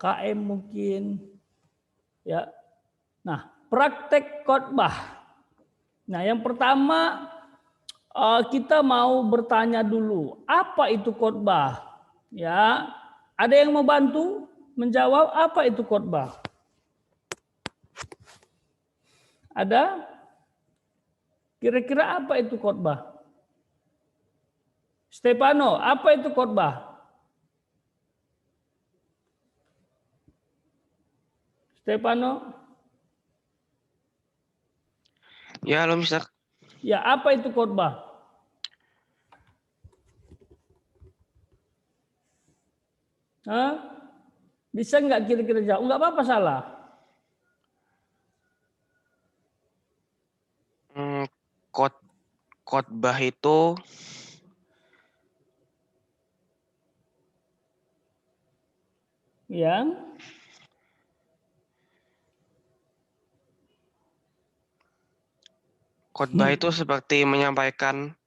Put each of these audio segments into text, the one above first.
KKM mungkin. Ya. Nah, praktek khotbah. Nah, yang pertama kita mau bertanya dulu, apa itu khotbah? Ya, ada yang mau bantu menjawab apa itu khotbah? Ada? Kira-kira apa itu khotbah? Stefano, apa itu khotbah? Stefano? Ya, halo Mister. Ya, apa itu khotbah? Hah? Bisa nggak kira-kira jawab? Nggak apa-apa salah. Khotbah itu Yang khotbah itu seperti menyampaikan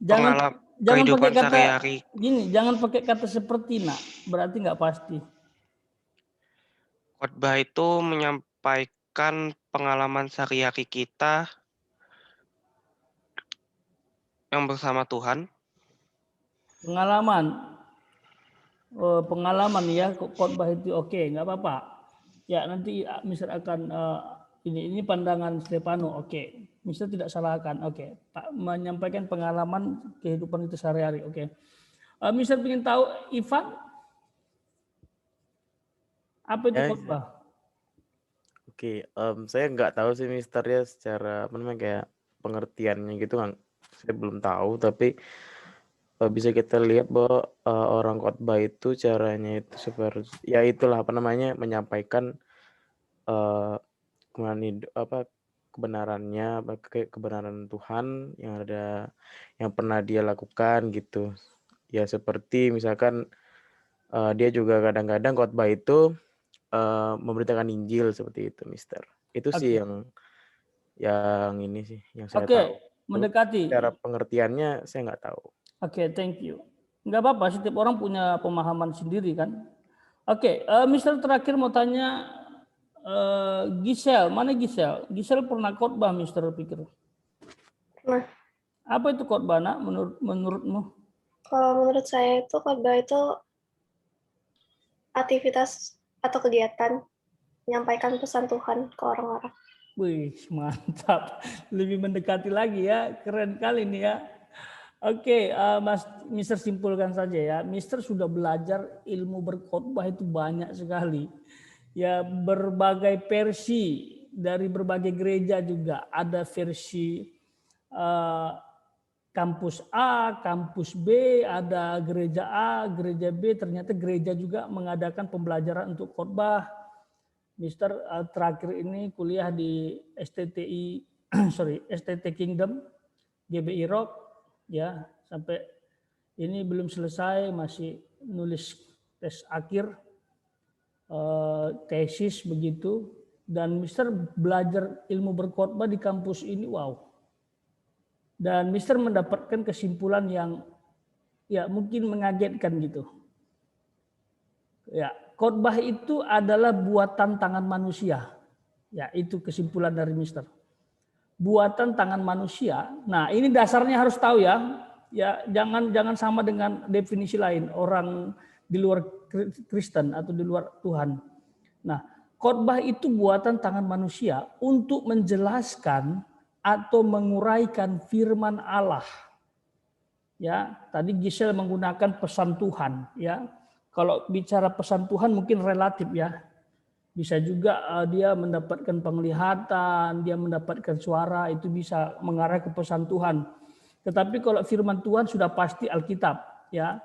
jangan pakai kehidupan kata sehari-hari. gini, jangan pakai kata seperti nak, berarti nggak pasti. Khotbah itu menyampaikan pengalaman sehari-hari kita yang bersama Tuhan. Pengalaman ya, khotbah itu oke, nggak apa-apa. Ya nanti Mister akan ini pandangan Stefano, oke. Mister tidak salahkan, oke. Pak menyampaikan pengalaman kehidupan itu sehari-hari, oke. Mister ingin tahu Ivan apa itu khotbah? Oke, saya nggak tahu sih Mister ya secara apa namanya kayak pengertiannya gitu kan. Saya belum tahu, tapi bisa kita lihat bahwa orang khotbah itu caranya itu seperti ya itulah apa namanya menyampaikan kebenarannya, kebenaran Tuhan yang ada yang pernah dia lakukan gitu. Ya seperti misalkan dia juga kadang-kadang khotbah itu memberitakan Injil seperti itu, Mister. Itu sih yang ini sih yang saya tahu. Mendekati. Cara pengertiannya saya nggak tahu. Oke, thank you. Nggak apa-apa, setiap orang punya pemahaman sendiri kan. Oke, Mister terakhir mau tanya Giselle, mana Giselle? Giselle pernah khotbah, Mister pikir. Nah, apa itu khotbah, nak? Menurutmu? Kalau menurut saya itu khotbah itu aktivitas atau kegiatan menyampaikan pesan Tuhan ke orang-orang. Wih, mantap. Lebih mendekati lagi ya, keren kali nih ya. Oke, Mas Mister simpulkan saja ya. Mister sudah belajar ilmu berkhotbah itu banyak sekali. Ya, berbagai versi dari berbagai gereja juga. Ada versi kampus A, kampus B, ada gereja A, gereja B. Ternyata gereja juga mengadakan pembelajaran untuk khotbah. Mister terakhir ini kuliah di STTI, STT Kingdom, GBI Rock, ya sampai ini belum selesai, masih nulis tes akhir, tesis begitu. Dan Mister belajar ilmu berkhotbah di kampus ini, wow. Dan Mister mendapatkan kesimpulan yang ya mungkin mengagetkan gitu. Ya, khotbah itu adalah buatan tangan manusia. Ya, itu kesimpulan dari Mister. Buatan tangan manusia. Nah, ini dasarnya harus tahu ya. Ya, jangan sama dengan definisi lain orang di luar Kristen atau di luar Tuhan. Nah, khotbah itu buatan tangan manusia untuk menjelaskan atau menguraikan firman Allah. Ya, tadi Giselle menggunakan pesan Tuhan, ya. Kalau bicara pesan Tuhan mungkin relatif ya. Bisa juga dia mendapatkan penglihatan, dia mendapatkan suara, itu bisa mengarah ke pesan Tuhan. Tetapi kalau firman Tuhan sudah pasti Alkitab, ya.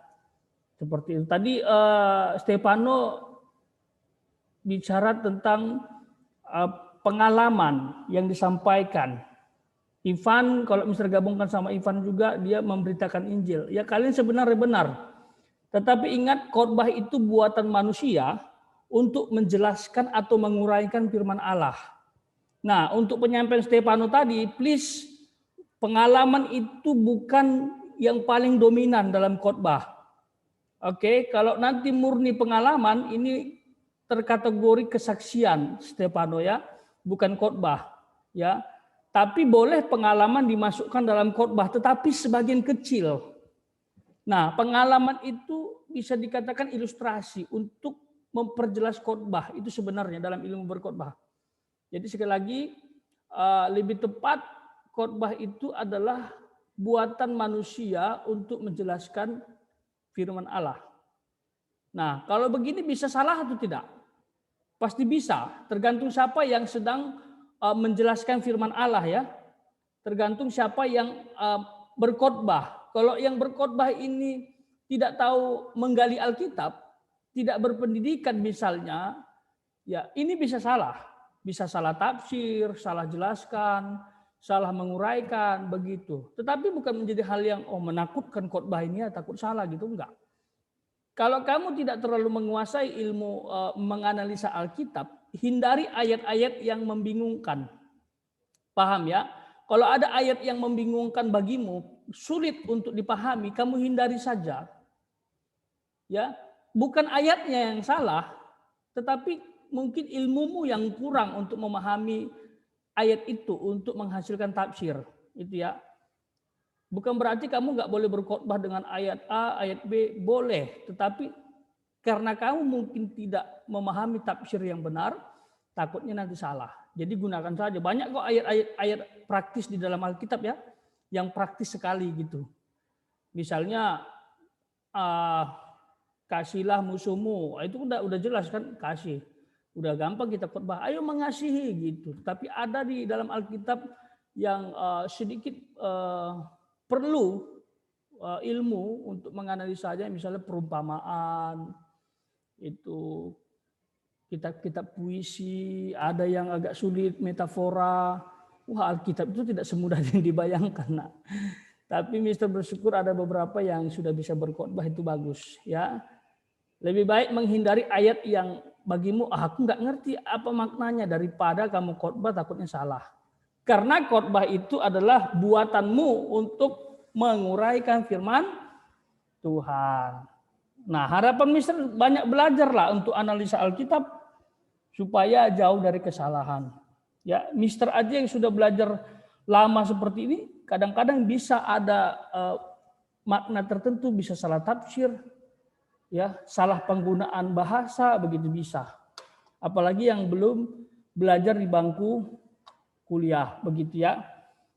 Seperti itu. Tadi Stefano bicara tentang pengalaman yang disampaikan. Ivan, kalau misalnya gabungkan sama Ivan juga, dia memberitakan Injil. Ya kalian sebenarnya benar. Tetapi ingat khotbah itu buatan manusia untuk menjelaskan atau menguraikan firman Allah. Nah, untuk penyampaian Stefano tadi, please, pengalaman itu bukan yang paling dominan dalam khotbah. Oke, kalau nanti murni pengalaman ini terkategori kesaksian Stefano ya, bukan khotbah ya. Tapi boleh pengalaman dimasukkan dalam khotbah, tetapi sebagian kecil. Nah, pengalaman itu bisa dikatakan ilustrasi untuk memperjelas khotbah itu sebenarnya dalam ilmu berkhotbah. Jadi sekali lagi lebih tepat khotbah itu adalah buatan manusia untuk menjelaskan firman Allah. Nah, kalau begini bisa salah atau tidak? Pasti bisa, tergantung siapa yang sedang menjelaskan firman Allah ya. Tergantung siapa yang berkhotbah. Kalau yang berkhotbah ini tidak tahu menggali Alkitab, tidak berpendidikan misalnya, ya ini bisa salah. Bisa salah tafsir, salah jelaskan, salah menguraikan, begitu. Tetapi bukan menjadi hal yang menakutkan khotbah ini ya, takut salah gitu, enggak. Kalau kamu tidak terlalu menguasai ilmu menganalisa Alkitab, hindari ayat-ayat yang membingungkan. Paham ya? Kalau ada ayat yang membingungkan bagimu, sulit untuk dipahami, kamu hindari saja. Ya, bukan ayatnya yang salah, tetapi mungkin ilmumu yang kurang untuk memahami ayat itu untuk menghasilkan tafsir, itu ya. Bukan berarti kamu nggak boleh berkhotbah dengan ayat A, ayat B, boleh, tetapi karena kamu mungkin tidak memahami tafsir yang benar, takutnya nanti salah. Jadi gunakan saja. Banyak kok ayat-ayat praktis di dalam Alkitab ya, yang praktis sekali gitu. Misalnya kasihlah musuhmu, itu udah jelas kan, kasih. Udah gampang kita khotbah, ayo mengasihi gitu. Tapi ada di dalam Alkitab yang sedikit perlu ilmu untuk menganalisanya, misalnya perumpamaan, itu kitab-kitab puisi, ada yang agak sulit, metafora. Wah, Alkitab itu tidak semudah yang dibayangkan. Nah. Tapi Mister bersyukur ada beberapa yang sudah bisa berkhotbah, itu bagus ya. Lebih baik menghindari ayat yang bagimu aku nggak ngerti apa maknanya daripada kamu khotbah takutnya salah. Karena khotbah itu adalah buatanmu untuk menguraikan firman Tuhan. Nah, harapan Mister banyak belajarlah untuk analisa Alkitab supaya jauh dari kesalahan. Ya, Mister aja yang sudah belajar lama seperti ini, kadang-kadang bisa ada makna tertentu, bisa salah tafsir, ya, salah penggunaan bahasa, begitu bisa. Apalagi yang belum belajar di bangku kuliah, begitu ya.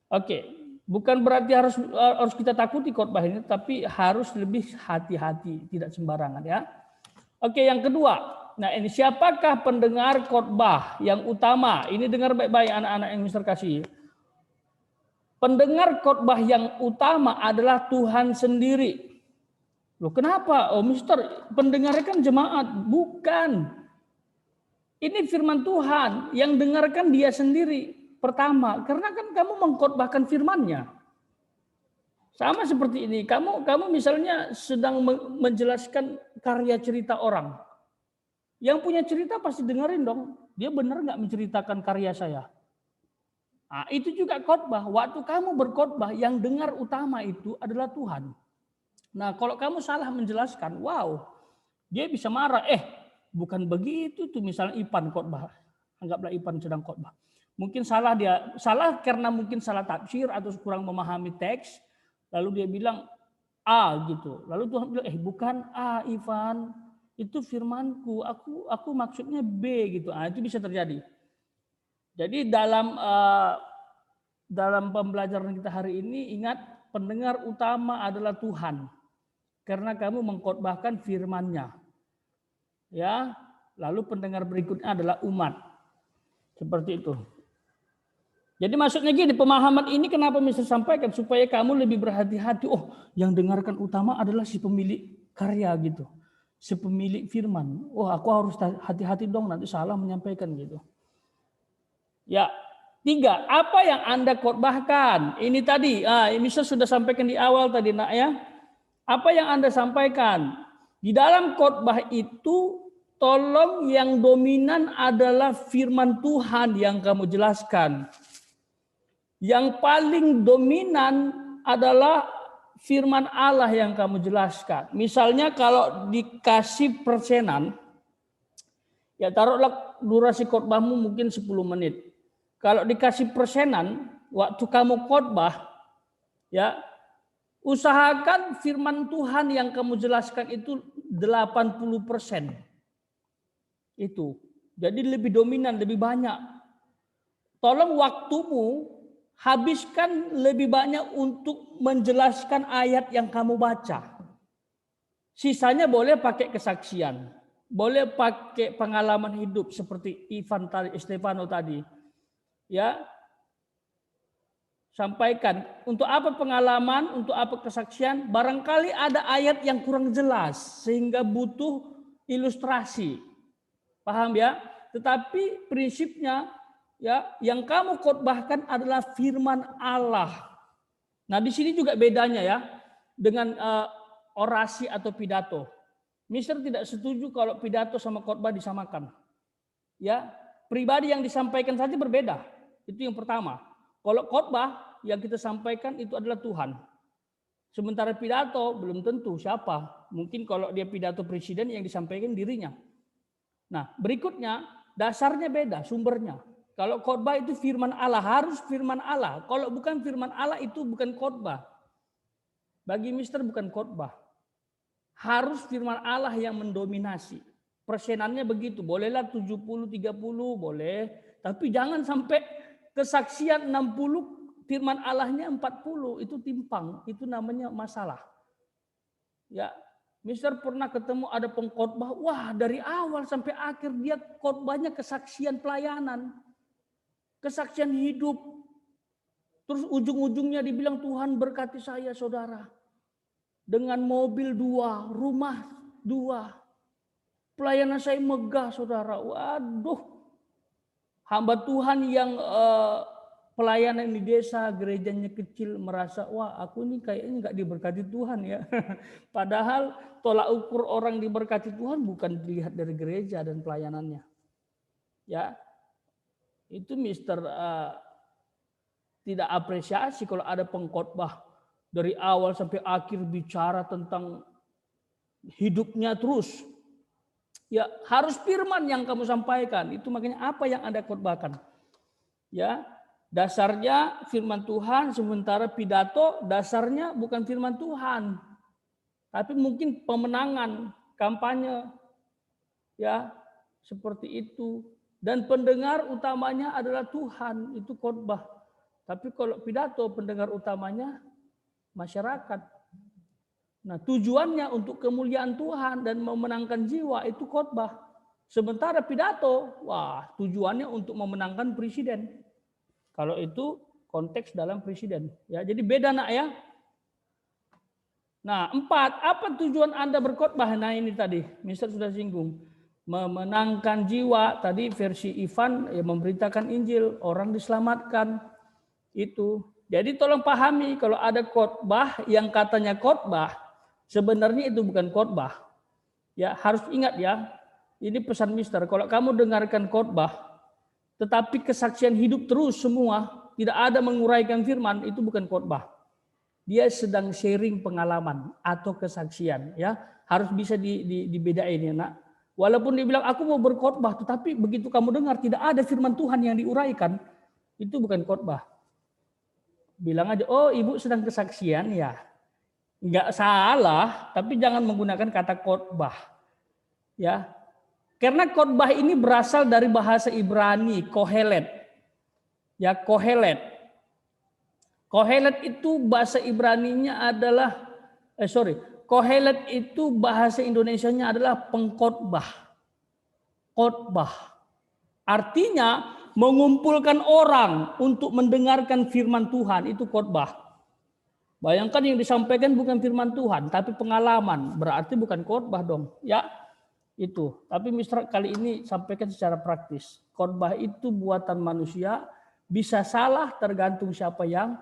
Oke, bukan berarti harus kita takuti khotbah ini, tapi harus lebih hati-hati, tidak sembarangan ya. Oke, yang kedua. Nah, ini siapakah pendengar khotbah yang utama? Ini dengar baik-baik anak-anak yang Mister kasih. Pendengar khotbah yang utama adalah Tuhan sendiri. Loh, kenapa? Oh, Mister, pendengarnya kan jemaat. Bukan. Ini firman Tuhan, yang dengarkan dia sendiri. Pertama, karena kan kamu mengkhotbahkan firman-Nya. Sama seperti ini, kamu misalnya sedang menjelaskan karya cerita orang. Yang punya cerita pasti dengerin dong, dia benar nggak menceritakan karya saya. Nah, itu juga khotbah. Waktu kamu berkhotbah, yang dengar utama itu adalah Tuhan. Nah, kalau kamu salah menjelaskan, wow, dia bisa marah. Bukan begitu tuh, misalnya Ipan khotbah. Anggaplah Ipan sedang khotbah. Mungkin salah karena mungkin salah tafsir atau kurang memahami teks. Lalu dia bilang A gitu. Lalu Tuhan bilang, bukan A, Ivan. Itu firmanku, aku maksudnya B gitu. Itu bisa terjadi. Jadi dalam pembelajaran kita hari ini, ingat pendengar utama adalah Tuhan. Karena kamu mengkhotbahkan firman-Nya. Ya, lalu pendengar berikutnya adalah umat. Seperti itu. Jadi maksudnya gini, pemahaman ini kenapa Mister sampaikan supaya kamu lebih berhati-hati. Oh, yang dengarkan utama adalah si pemilik karya gitu. Si pemilik firman. Oh, aku harus hati-hati dong, nanti salah menyampaikan gitu. Ya, 3. Apa yang Anda khotbahkan? Ini tadi, ini saya sudah sampaikan di awal tadi, nak ya. Apa yang Anda sampaikan? Di dalam khotbah itu, tolong yang dominan adalah firman Tuhan yang kamu jelaskan. Yang paling dominan adalah firman Allah yang kamu jelaskan. Misalnya kalau dikasih persenan, ya taruhlah durasi khotbahmu mungkin 10 menit. Kalau dikasih persenan, waktu kamu khotbah, ya usahakan firman Tuhan yang kamu jelaskan itu 80%. Itu. Jadi lebih dominan, lebih banyak. Tolong waktumu habiskan lebih banyak untuk menjelaskan ayat yang kamu baca. Sisanya boleh pakai kesaksian. Boleh pakai pengalaman hidup seperti Stefano tadi. Ya. Sampaikan. Untuk apa pengalaman, untuk apa kesaksian? Barangkali ada ayat yang kurang jelas sehingga butuh ilustrasi. Paham ya? Tetapi prinsipnya ya, yang kamu khotbahkan adalah firman Allah. Nah, di sini juga bedanya ya dengan orasi atau pidato. Mister tidak setuju kalau pidato sama khotbah disamakan. Ya, pribadi yang disampaikan saja berbeda. Itu yang pertama. Kalau khotbah yang kita sampaikan itu adalah Tuhan. Sementara pidato belum tentu siapa. Mungkin kalau dia pidato presiden yang disampaikan dirinya. Nah, berikutnya dasarnya beda sumbernya. Kalau khotbah itu firman Allah, harus firman Allah. Kalau bukan firman Allah itu bukan khotbah. Bagi Mister bukan khotbah. Harus firman Allah yang mendominasi. Persenannya begitu. Bolehlah 70-30 boleh, tapi jangan sampai kesaksian 60, firman Allahnya 40, itu timpang, itu namanya masalah. Ya, Mister pernah ketemu ada pengkhotbah, wah dari awal sampai akhir dia khotbahnya kesaksian pelayanan. Kesaksian hidup. Terus ujung-ujungnya dibilang Tuhan berkati saya saudara. Dengan mobil 2, rumah 2. Pelayanan saya megah saudara. Waduh. Hamba Tuhan yang pelayanan di desa, gerejanya kecil merasa, wah aku ini kayaknya nggak diberkati Tuhan ya. Padahal tolak ukur orang diberkati Tuhan bukan dilihat dari gereja dan pelayanannya. Ya, itu Mister tidak apresiasi kalau ada pengkhotbah dari awal sampai akhir bicara tentang hidupnya terus. Ya, harus firman yang kamu sampaikan. Itu makanya apa yang Anda khotbahkan. Ya, dasarnya firman Tuhan, sementara pidato dasarnya bukan firman Tuhan. Tapi mungkin pemenangan, kampanye. Ya, seperti itu. Dan pendengar utamanya adalah Tuhan, itu khotbah. Tapi kalau pidato pendengar utamanya masyarakat. Nah, tujuannya untuk kemuliaan Tuhan dan memenangkan jiwa itu khotbah. Sementara pidato, wah, tujuannya untuk memenangkan presiden. Kalau itu konteks dalam presiden, ya. Jadi beda nak ya. Nah, 4, apa tujuan Anda berkhotbah? Nah, ini tadi Mister sudah singgung. Memenangkan jiwa, tadi versi Ivan ya, memberitakan Injil, orang diselamatkan. Itu. Jadi tolong pahami kalau ada khotbah yang katanya khotbah, sebenarnya itu bukan khotbah. Ya, harus ingat ya. Ini pesan Mister, kalau kamu dengarkan khotbah tetapi kesaksian hidup terus semua, tidak ada menguraikan firman, itu bukan khotbah. Dia sedang sharing pengalaman atau kesaksian, ya. Harus bisa dibedain ya, Nak. Walaupun dia bilang aku mau berkhotbah, tetapi begitu kamu dengar tidak ada firman Tuhan yang diuraikan, itu bukan khotbah. Bilang aja, oh ibu sedang kesaksian ya. Enggak salah, tapi jangan menggunakan kata khotbah. Ya. Karena khotbah ini berasal dari bahasa Ibrani, kohelet. Ya, kohelet. Kohelet itu bahasa Ibraninya adalah kohelet itu bahasa Indonesianya adalah pengkhotbah. Khotbah. Artinya mengumpulkan orang untuk mendengarkan firman Tuhan, itu khotbah. Bayangkan yang disampaikan bukan firman Tuhan, tapi pengalaman. Berarti bukan khotbah dong. Ya, itu. Tapi Mister kali ini sampaikan secara praktis. Khotbah itu buatan manusia, bisa salah tergantung siapa yang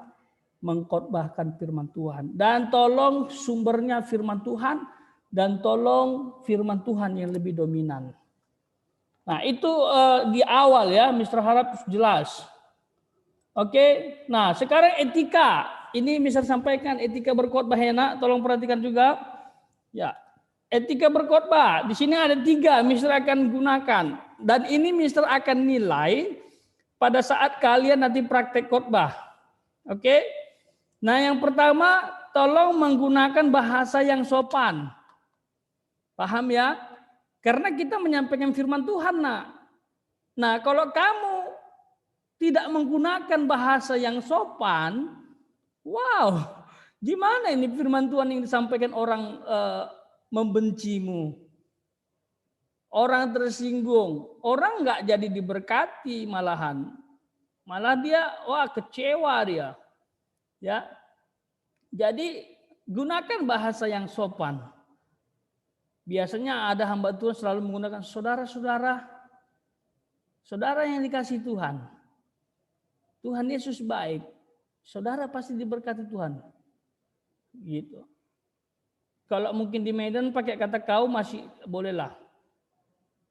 mengkhotbahkan firman Tuhan. Dan tolong sumbernya firman Tuhan, dan tolong firman Tuhan yang lebih dominan. Nah, itu di awal ya, Mister harap jelas. Oke. Nah, sekarang etika. ini Mister sampaikan etika berkhotbah ya nak, tolong perhatikan juga. Ya, etika berkhotbah. Di sini ada 3 Mister akan gunakan. Dan ini Mister akan nilai pada saat kalian nanti praktek khotbah. Oke? Nah, yang pertama, tolong menggunakan bahasa yang sopan. Paham ya? Karena kita menyampaikan firman Tuhan, nak. Nah, kalau kamu tidak menggunakan bahasa yang sopan, wow, gimana ini firman Tuhan yang disampaikan orang membencimu, orang tersinggung, orang nggak jadi diberkati malahan, malah dia wah kecewa dia, ya. Jadi gunakan bahasa yang sopan. Biasanya ada hamba Tuhan selalu menggunakan saudara-saudara, saudara yang dikasih Tuhan. Tuhan Yesus baik. Saudara pasti diberkati Tuhan. Gitu. Kalau mungkin di Medan pakai kata kau masih bolehlah.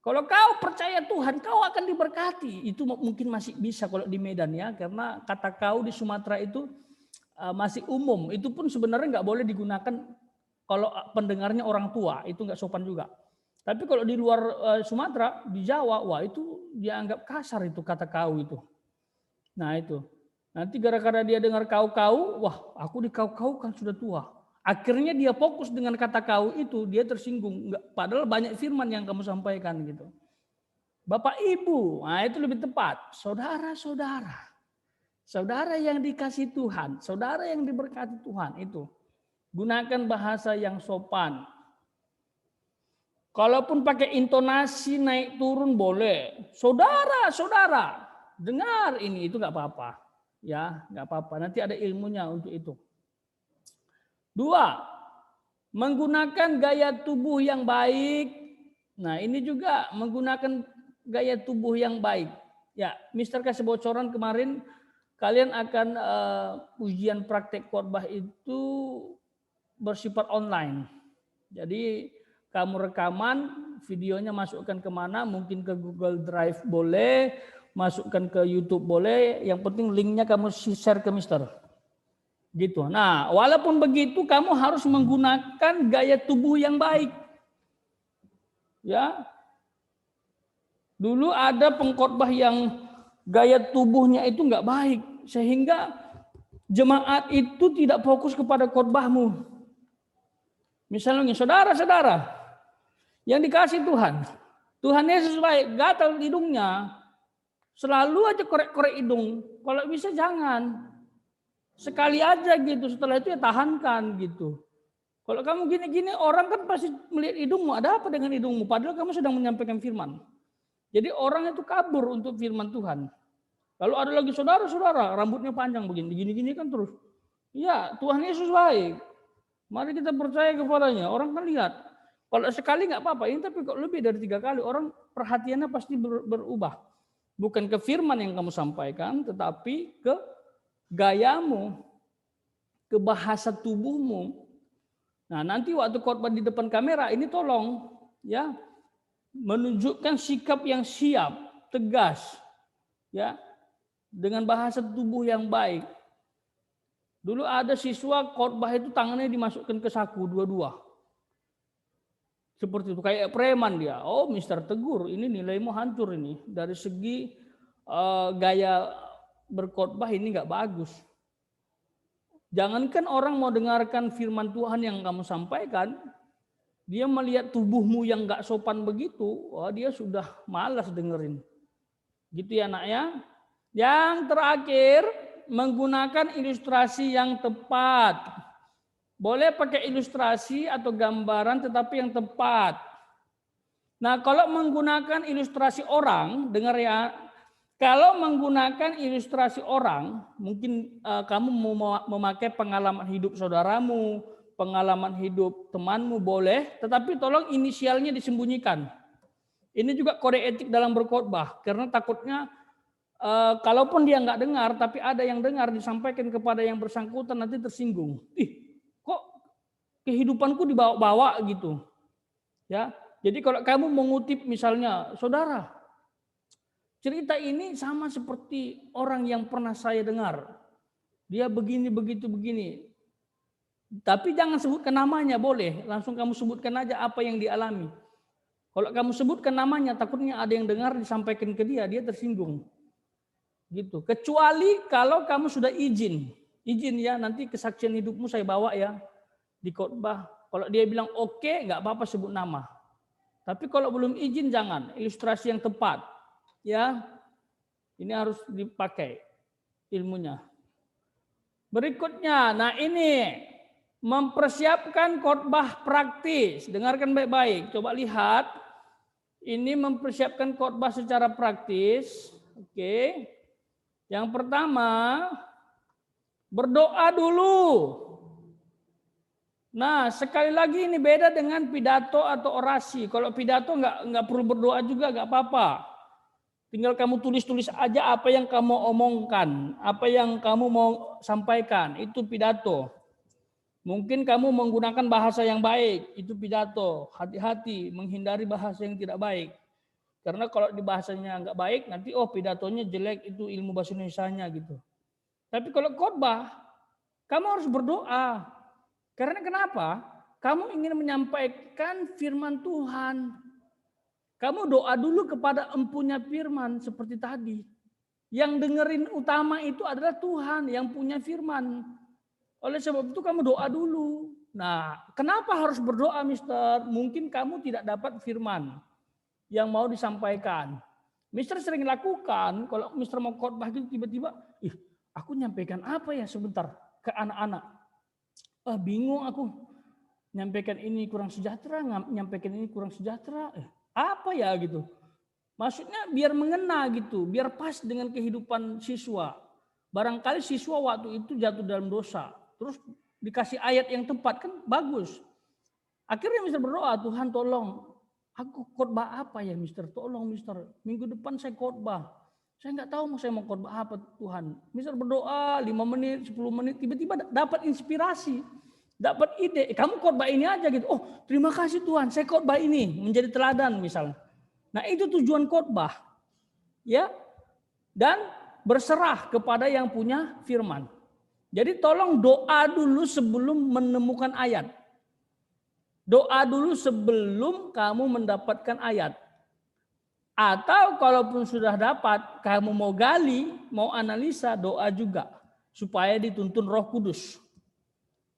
Kalau kau percaya Tuhan, kau akan diberkati. Itu mungkin masih bisa kalau di Medan ya. Karena kata kau di Sumatera itu masih umum. Itu pun sebenarnya nggak boleh digunakan kalau pendengarnya orang tua. Itu nggak sopan juga. Tapi kalau di luar Sumatera, di Jawa, wah itu dianggap kasar itu kata kau itu. Nah itu. Nanti gara-gara dia dengar kau-kau, wah aku di kau-kau kan sudah tua. Akhirnya dia fokus dengan kata kau itu, dia tersinggung. Padahal banyak firman yang kamu sampaikan gitu. Bapak Ibu, nah itu lebih tepat. Saudara-saudara. Saudara yang dikasih Tuhan, saudara yang diberkati Tuhan itu. Gunakan bahasa yang sopan. Kalaupun pakai intonasi naik turun boleh. Saudara-saudara, dengar ini, itu nggak apa-apa. Ya, nggak apa-apa. Nanti ada ilmunya untuk itu. 2, menggunakan gaya tubuh yang baik. Nah, ini juga menggunakan gaya tubuh yang baik. Ya, Mister kasih bocoran kemarin, kalian akan ujian praktek khotbah itu bersifat online. Jadi kamu rekaman, videonya masukkan kemana, mungkin ke Google Drive boleh, masukkan ke YouTube boleh, yang penting linknya kamu share ke Mister. Gitu. Nah, walaupun begitu kamu harus menggunakan gaya tubuh yang baik. Ya. Dulu ada pengkhotbah yang gaya tubuhnya itu enggak baik, sehingga jemaat itu tidak fokus kepada khotbahmu. Misalnya, saudara-saudara yang dikasih Tuhan, Tuhan Yesus baik, gatal hidungnya, selalu aja korek-korek hidung. Kalau bisa jangan. Sekali aja gitu, setelah itu ya tahankan gitu. Kalau kamu gini-gini, orang kan pasti melihat hidungmu, ada apa dengan hidungmu? Padahal kamu sedang menyampaikan firman. Jadi orang itu kabur untuk firman Tuhan. Lalu ada lagi saudara-saudara, rambutnya panjang begini, gini-gini kan terus. Ya, Tuhan Yesus baik. Mari kita percaya kepadanya. Orang kan lihat. Kalau sekali nggak apa-apa, ini tapi kalau lebih dari 3 kali, orang perhatiannya pasti berubah. Bukan ke firman yang kamu sampaikan, tetapi ke gayamu, ke bahasa tubuhmu. Nah, nanti waktu khotbah di depan kamera ini tolong ya menunjukkan sikap yang siap, tegas, ya, dengan bahasa tubuh yang baik. Dulu ada siswa khotbah itu tangannya dimasukkan ke saku dua-dua. Seperti itu, kayak preman dia. Oh, Mister tegur, ini nilaimu hancur ini. Dari segi gaya berkhotbah ini nggak bagus. Jangankan orang mau dengarkan firman Tuhan yang kamu sampaikan, dia melihat tubuhmu yang nggak sopan begitu, wah dia sudah malas dengerin. Gitu ya nak ya. Yang terakhir, menggunakan ilustrasi yang tepat. Boleh pakai ilustrasi atau gambaran tetapi yang tepat. Nah, kalau menggunakan ilustrasi orang, dengar ya, kalau menggunakan ilustrasi orang, mungkin kamu mau memakai pengalaman hidup saudaramu, pengalaman hidup temanmu boleh, tetapi tolong inisialnya disembunyikan. Ini juga kode etik dalam berkhotbah, karena takutnya kalaupun dia nggak dengar, tapi ada yang dengar disampaikan kepada yang bersangkutan nanti tersinggung. Ih, kok kehidupanku dibawa-bawa gitu, ya. Jadi kalau kamu mengutip misalnya, saudara, cerita ini sama seperti orang yang pernah saya dengar. Dia begini, begitu, begini. Tapi jangan sebutkan namanya, boleh. Langsung kamu sebutkan aja apa yang dialami. Kalau kamu sebutkan namanya, takutnya ada yang dengar disampaikan ke dia tersinggung. Gitu. Kecuali kalau kamu sudah izin ya, nanti kesaksian hidupmu saya bawa ya di khotbah. Kalau dia bilang oke, nggak apa-apa sebut nama. Tapi kalau belum izin jangan. Ilustrasi yang tepat, ya. Ini harus dipakai ilmunya. Berikutnya, nah ini mempersiapkan khotbah praktis. Dengarkan baik-baik. Coba lihat. Ini mempersiapkan khotbah secara praktis. Oke. Yang pertama, berdoa dulu. Nah, sekali lagi ini beda dengan pidato atau orasi. Kalau pidato nggak perlu berdoa juga, nggak apa-apa. Tinggal kamu tulis-tulis aja apa yang kamu omongkan, apa yang kamu mau sampaikan, itu pidato. Mungkin kamu menggunakan bahasa yang baik, itu pidato. Hati-hati menghindari bahasa yang tidak baik. Karena kalau di bahasanya nggak baik, nanti pidatonya jelek, itu ilmu bahasa Indonesianya gitu. Tapi kalau khotbah, kamu harus berdoa. Karena kenapa? Kamu ingin menyampaikan firman Tuhan. Kamu doa dulu kepada empunya firman seperti tadi. Yang dengerin utama itu adalah Tuhan yang punya firman. Oleh sebab itu kamu doa dulu. Nah, kenapa harus berdoa, Mister? Mungkin kamu tidak dapat firman yang mau disampaikan. Mister sering lakukan, kalau Mister mau khotbah itu tiba-tiba, aku nyampaikan apa ya sebentar ke anak-anak. Bingung aku. Nyampaikan ini kurang sejahtera, nyampaikan ini kurang sejahtera. Apa ya gitu. Maksudnya biar mengena gitu, biar pas dengan kehidupan siswa. Barangkali siswa waktu itu jatuh dalam dosa. Terus dikasih ayat yang tepat, kan bagus. Akhirnya Mister berdoa, Tuhan tolong, aku khotbah apa ya Mister? Tolong Mister, minggu depan saya khotbah. Saya nggak tahu saya mau khotbah apa Tuhan. Mister berdoa 5 menit, 10 menit, tiba-tiba dapat inspirasi. Dapat ide, kamu khotbah ini aja gitu. Terima kasih Tuhan, saya khotbah ini menjadi teladan misalnya. Nah, itu tujuan khotbah. Ya. Dan berserah kepada yang punya firman. Jadi tolong doa dulu sebelum menemukan ayat. Doa dulu sebelum kamu mendapatkan ayat. Atau kalaupun sudah dapat, kamu mau gali, mau analisa, doa juga supaya dituntun Roh Kudus.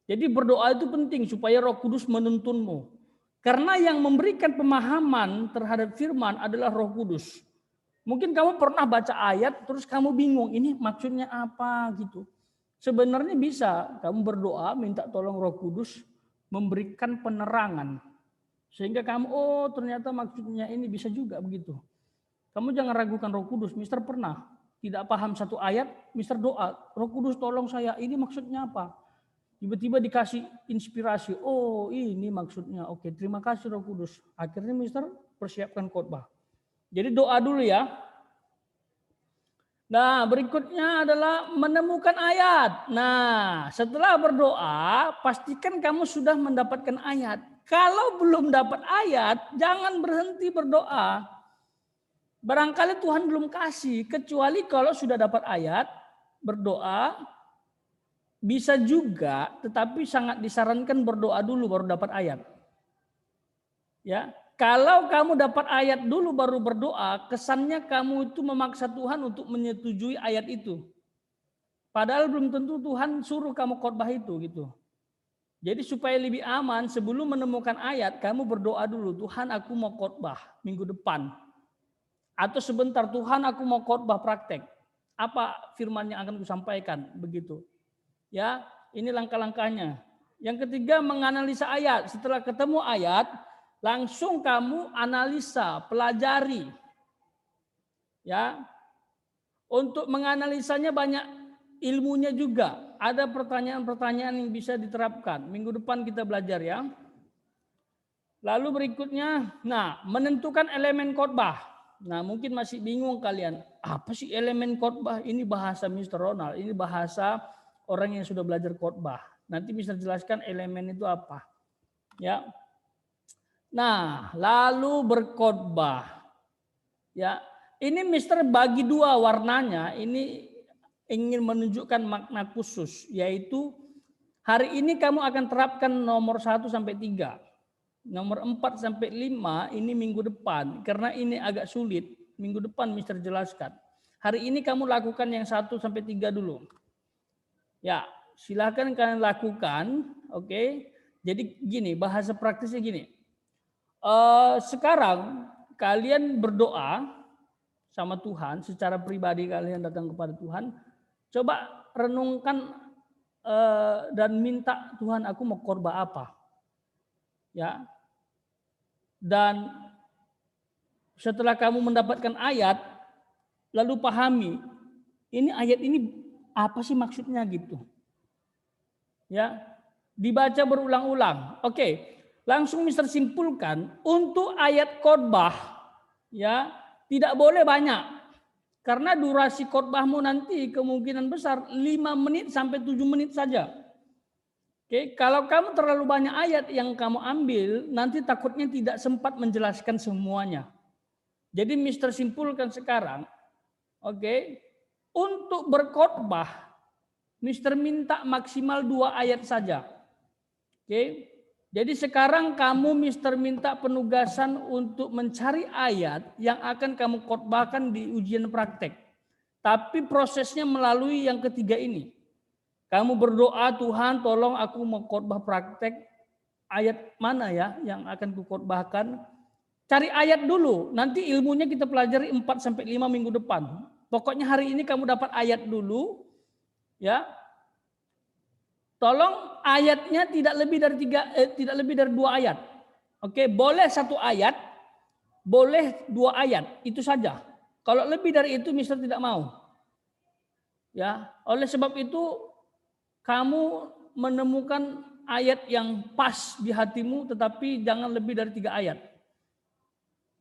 Jadi berdoa itu penting supaya Roh Kudus menuntunmu. Karena yang memberikan pemahaman terhadap firman adalah Roh Kudus. Mungkin kamu pernah baca ayat terus kamu bingung ini maksudnya apa gitu. Sebenarnya bisa kamu berdoa minta tolong Roh Kudus memberikan penerangan. Sehingga kamu ternyata maksudnya ini bisa juga begitu. Kamu jangan ragukan Roh Kudus. Mister pernah tidak paham satu ayat, Mister doa, Roh Kudus tolong saya, ini maksudnya apa? Tiba-tiba dikasih inspirasi. Ini maksudnya. Oke, terima kasih Roh Kudus. Akhirnya Mister persiapkan khotbah. Jadi doa dulu ya. Nah, berikutnya adalah menemukan ayat. Nah, setelah berdoa, pastikan kamu sudah mendapatkan ayat. Kalau belum dapat ayat, jangan berhenti berdoa. Barangkali Tuhan belum kasih, kecuali kalau sudah dapat ayat, berdoa. Bisa juga, tetapi sangat disarankan berdoa dulu baru dapat ayat. Ya, kalau kamu dapat ayat dulu baru berdoa, kesannya kamu itu memaksa Tuhan untuk menyetujui ayat itu. Padahal belum tentu Tuhan suruh kamu khotbah itu gitu. Jadi supaya lebih aman, sebelum menemukan ayat, kamu berdoa dulu, Tuhan aku mau khotbah minggu depan. Atau sebentar, Tuhan aku mau khotbah praktek. Apa firman yang akan kusampaikan begitu. Ya, ini langkah-langkahnya. Yang ketiga, menganalisa ayat. Setelah ketemu ayat, langsung kamu analisa, pelajari. Ya. Untuk menganalisanya banyak ilmunya juga. Ada pertanyaan-pertanyaan yang bisa diterapkan. Minggu depan kita belajar ya. Lalu berikutnya, menentukan elemen khotbah. Nah, mungkin masih bingung kalian, apa sih elemen khotbah? Ini bahasa Mr. Ronald, ini bahasa orang yang sudah belajar khotbah. Nanti bisa jelaskan elemen itu apa. Ya. Nah, lalu berkhotbah. Ya, ini Mister bagi dua warnanya. Ini ingin menunjukkan makna khusus, yaitu hari ini kamu akan terapkan nomor 1 sampai 3. Nomor 4 sampai 5 ini minggu depan, karena ini agak sulit. Minggu depan Mister jelaskan. Hari ini kamu lakukan yang 1 sampai 3 dulu. Ya, silahkan kalian lakukan, oke. Jadi gini, bahasa praktisnya gini. Sekarang kalian berdoa sama Tuhan, secara pribadi kalian datang kepada Tuhan. Coba renungkan dan minta, Tuhan aku mau khotbah apa. Ya. Dan setelah kamu mendapatkan ayat, lalu pahami, ini ayat ini apa sih maksudnya gitu. Ya, dibaca berulang-ulang. Oke, langsung Mister simpulkan untuk ayat khotbah, ya tidak boleh banyak, karena durasi khotbahmu nanti kemungkinan besar 5 menit sampai 7 menit saja. Oke, kalau kamu terlalu banyak ayat yang kamu ambil, nanti takutnya tidak sempat menjelaskan semuanya. Jadi Mister simpulkan sekarang, oke, untuk berkhotbah, Mister minta maksimal 2 ayat saja. Oke, jadi sekarang kamu Mister minta penugasan untuk mencari ayat yang akan kamu khotbahkan di ujian praktek. Tapi prosesnya melalui yang ketiga ini. Kamu berdoa, Tuhan tolong aku mau khotbah praktek, ayat mana ya yang akan kukhotbahkan. Cari ayat dulu, nanti ilmunya kita pelajari 4 sampai 5 minggu depan. Pokoknya hari ini kamu dapat ayat dulu, ya. Tolong ayatnya tidak lebih dari 2 ayat. Oke, boleh 1 ayat, boleh 2 ayat, itu saja. Kalau lebih dari itu Mister tidak mau. Ya, oleh sebab itu kamu menemukan ayat yang pas di hatimu, tetapi jangan lebih dari 3 ayat.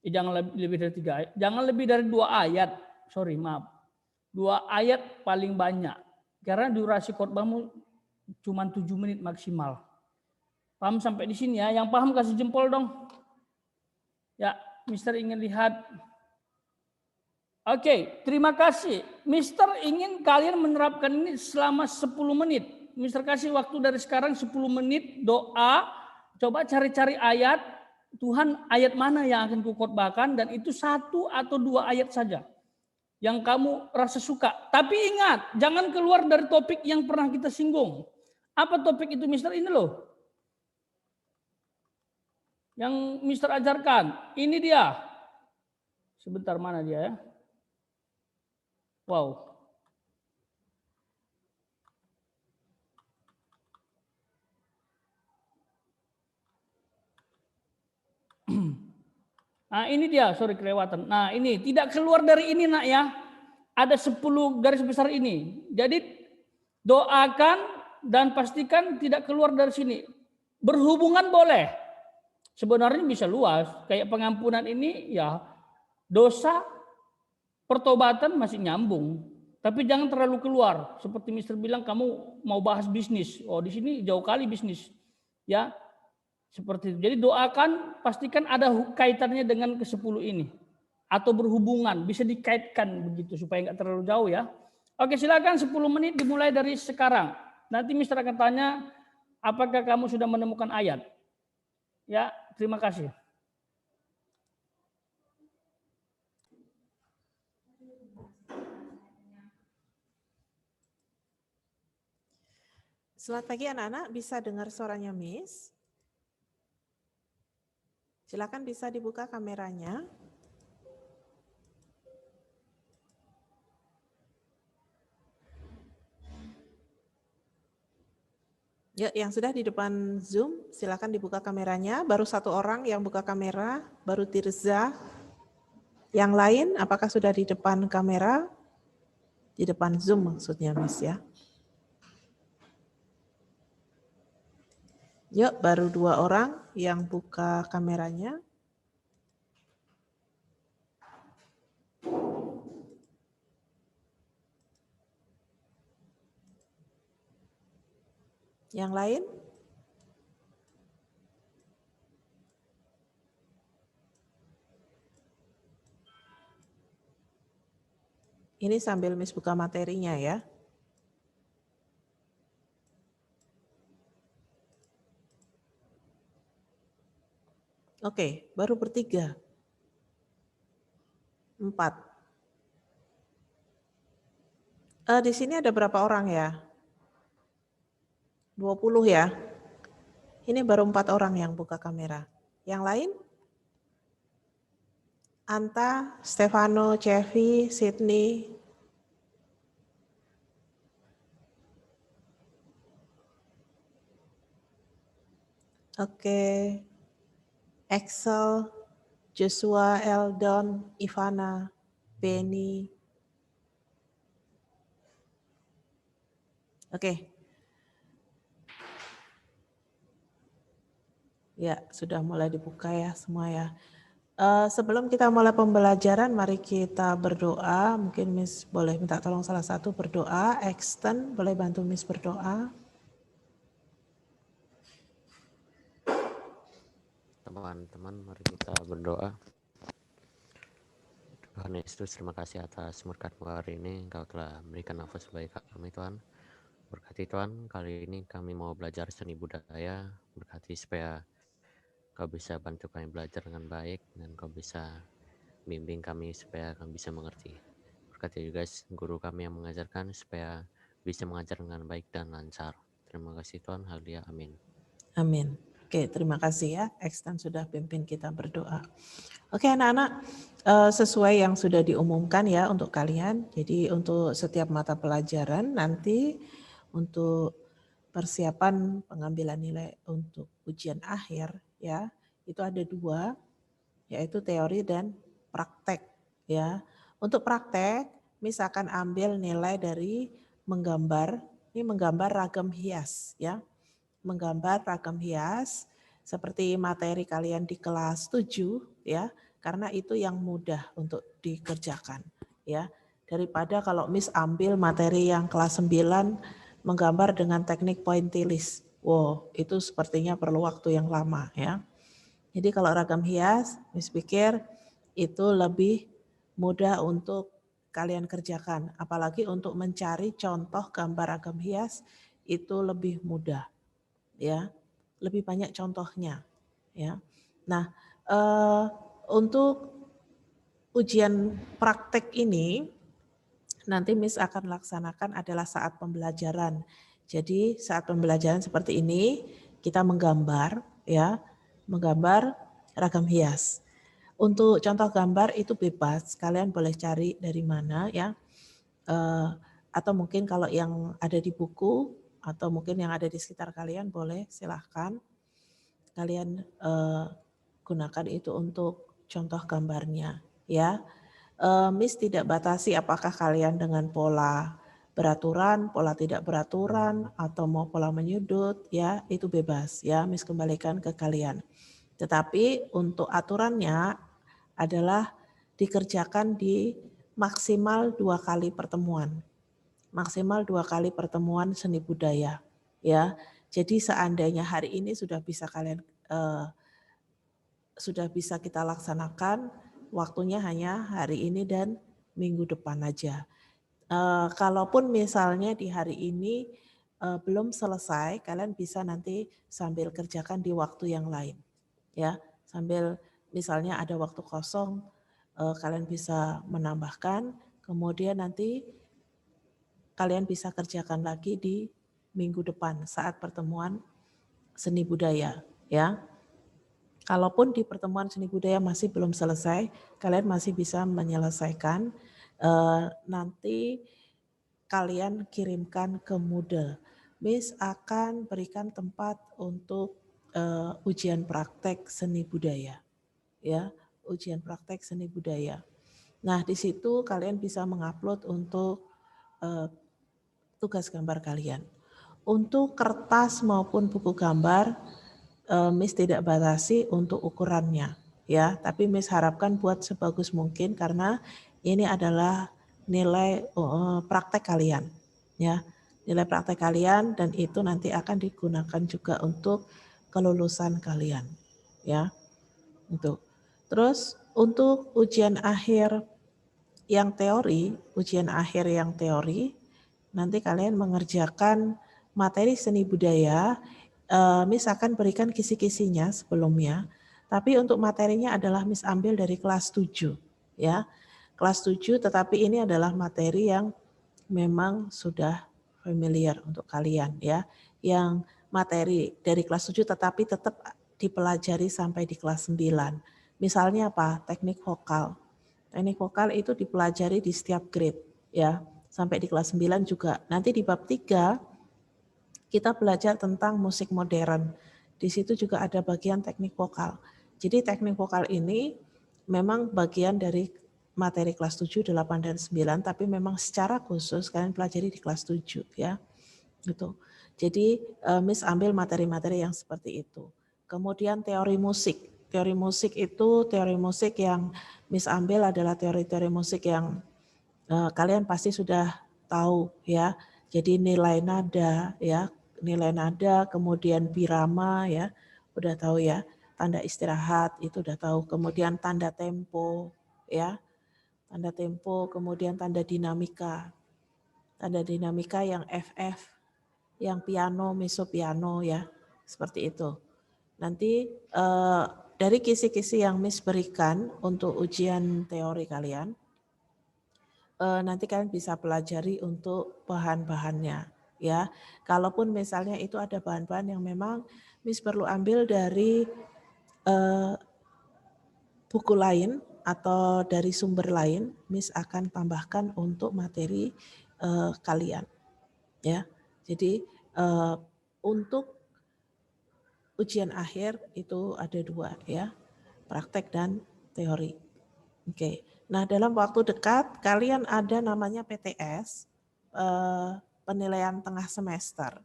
Jangan lebih dari 3 ayat. Jangan lebih dari 2 ayat. Sorry, maaf. 2 ayat paling banyak. Karena durasi khotbahmu cuma 7 menit maksimal. Paham sampai di sini ya? Yang paham kasih jempol dong. Ya, Mister ingin lihat. Oke, terima kasih. Mister ingin kalian menerapkan ini selama 10 menit. Mister kasih waktu dari sekarang 10 menit doa. Coba cari-cari ayat. Tuhan ayat mana yang akan kukhotbahkan, dan itu 1 atau 2 ayat saja yang kamu rasa suka. Tapi ingat, jangan keluar dari topik yang pernah kita singgung. Apa topik itu Mister? Ini loh. Yang Mister ajarkan. Ini dia. Sebentar, mana dia ya? Wow. Nah ini dia, sorry kelewatan. Nah ini, tidak keluar dari ini nak ya. Ada 10 garis besar ini. Jadi doakan dan pastikan tidak keluar dari sini. Berhubungan boleh. Sebenarnya bisa luas. Kayak pengampunan ini ya dosa, pertobatan masih nyambung. Tapi jangan terlalu keluar. Seperti Mister bilang kamu mau bahas bisnis. Oh di sini jauh kali bisnis. Ya. Seperti itu. Jadi doakan, pastikan ada kaitannya dengan ke-10 ini. Atau berhubungan, bisa dikaitkan begitu supaya nggak terlalu jauh ya. Oke, silakan 10 menit dimulai dari sekarang. Nanti Mister akan tanya, apakah kamu sudah menemukan ayat? Ya, terima kasih. Selamat pagi anak-anak, bisa dengar suaranya Miss? Silakan bisa dibuka kameranya. Ya, yang sudah di depan Zoom, silakan dibuka kameranya. Baru 1 orang yang buka kamera, baru Tirza. Yang lain, apakah sudah di depan kamera? Di depan Zoom maksudnya, Miss ya. Yuk, baru 2 orang yang buka kameranya. Yang lain? Ini sambil Miss buka materinya ya. Oke, baru bertiga. 4. Di sini ada berapa orang ya? 20 ya? Ini baru 4 orang yang buka kamera. Yang lain? Anta, Stefano, Cevi, Sydney. Oke. Axel, Joshua, Eldon, Ivana, Benny. Oke. Ya, sudah mulai dibuka ya semua ya. Sebelum kita mulai pembelajaran, mari kita berdoa. Mungkin Miss boleh minta tolong salah satu berdoa. Extend, boleh bantu Miss berdoa. Teman-teman, mari kita berdoa. Tuhan Yesus, terima kasih atas berkat-Mu hari ini. Engkau telah memberikan nafas bagi kami, Tuhan. Berkati Tuhan, kali ini kami mau belajar seni budaya. Berkati supaya Kau bisa bantu kami belajar dengan baik, dan Kau bisa bimbing kami supaya kami bisa mengerti. Berkati juga guru kami yang mengajarkan supaya bisa mengajar dengan baik dan lancar. Terima kasih Tuhan, haleluya, amin. Amin. Oke, terima kasih ya. Extend sudah pimpin kita berdoa. Oke anak-anak, sesuai yang sudah diumumkan ya untuk kalian. Jadi untuk setiap mata pelajaran nanti untuk persiapan pengambilan nilai untuk ujian akhir ya, itu ada 2, yaitu teori dan praktek ya. Untuk praktek, misalkan ambil nilai dari menggambar, ini menggambar ragam hias ya. Menggambar ragam hias seperti materi kalian di kelas 7 ya, karena itu yang mudah untuk dikerjakan ya. Daripada kalau Miss ambil materi yang kelas 9 menggambar dengan teknik pointillis. Wow, itu sepertinya perlu waktu yang lama ya. Jadi kalau ragam hias, Miss pikir itu lebih mudah untuk kalian kerjakan. Apalagi untuk mencari contoh gambar ragam hias itu lebih mudah. Ya, lebih banyak contohnya. Ya, nah untuk ujian praktek ini nanti Miss akan laksanakan adalah saat pembelajaran. Jadi saat pembelajaran seperti ini kita menggambar ya, menggambar ragam hias. Untuk contoh gambar itu bebas, kalian boleh cari dari mana ya. Atau mungkin kalau yang ada di buku atau mungkin yang ada di sekitar kalian boleh silahkan kalian gunakan itu untuk contoh gambarnya ya. Miss tidak batasi apakah kalian dengan pola beraturan, pola tidak beraturan, atau mau pola menyudut, ya itu bebas ya, Miss kembalikan ke kalian. Tetapi untuk aturannya adalah dikerjakan di maksimal 2 kali pertemuan. Maksimal 2 kali pertemuan seni budaya ya. Jadi seandainya hari ini sudah bisa kalian sudah bisa kita laksanakan, waktunya hanya hari ini dan minggu depan aja. Kalaupun misalnya di hari ini belum selesai, kalian bisa nanti sambil kerjakan di waktu yang lain, ya. Sambil misalnya ada waktu kosong, kalian bisa menambahkan. Kemudian nanti kalian bisa kerjakan lagi di minggu depan saat pertemuan seni budaya, ya. Kalaupun di pertemuan seni budaya masih belum selesai, kalian masih bisa menyelesaikan. Nanti kalian kirimkan ke Moodle. Miss akan berikan tempat untuk ujian praktek seni budaya, ya, ujian praktek seni budaya. Nah, di situ kalian bisa mengupload untuk tugas gambar kalian. Untuk kertas maupun buku gambar, Miss tidak batasi untuk ukurannya ya, tapi Miss harapkan buat sebagus mungkin karena ini adalah nilai praktek kalian ya, nilai praktek kalian dan itu nanti akan digunakan juga untuk kelulusan kalian ya. Terus untuk ujian akhir yang teori, nanti kalian mengerjakan materi seni budaya. Miss akan berikan kisi-kisinya sebelumnya. Tapi untuk materinya adalah Miss ambil dari kelas 7 ya. Kelas 7 tetapi ini adalah materi yang memang sudah familiar untuk kalian ya. Yang materi dari kelas 7 tetapi tetap dipelajari sampai di kelas 9. Misalnya apa? Teknik vokal. Teknik vokal itu dipelajari di setiap grade ya. Sampai di kelas 9 juga. Nanti di bab 3 kita belajar tentang musik modern. Di situ juga ada bagian teknik vokal. Jadi teknik vokal ini memang bagian dari materi kelas 7, 8, dan 9, tapi memang secara khusus kalian pelajari di kelas 7 ya. Gitu. Jadi Miss ambil materi-materi yang seperti itu. Kemudian teori musik. Teori musik itu teori musik yang Miss ambil adalah teori-teori musik yang kalian pasti sudah tahu ya. Jadi nilai nada ya, nilai nada, kemudian birama ya, udah tahu ya. Tanda istirahat itu udah tahu. Kemudian tanda tempo ya. Tanda tempo, kemudian tanda dinamika. Tanda dinamika yang FF, yang piano, mezzo piano ya, seperti itu. Nanti dari kisi-kisi yang Miss berikan untuk ujian teori kalian, nanti kalian bisa pelajari untuk bahan-bahannya ya. Kalaupun misalnya itu ada bahan-bahan yang memang Miss perlu ambil dari buku lain atau dari sumber lain, Miss akan tambahkan untuk materi kalian ya. Jadi untuk ujian akhir itu ada 2 ya, praktek dan teori. Oke. Nah, dalam waktu dekat kalian ada namanya PTS, penilaian tengah semester.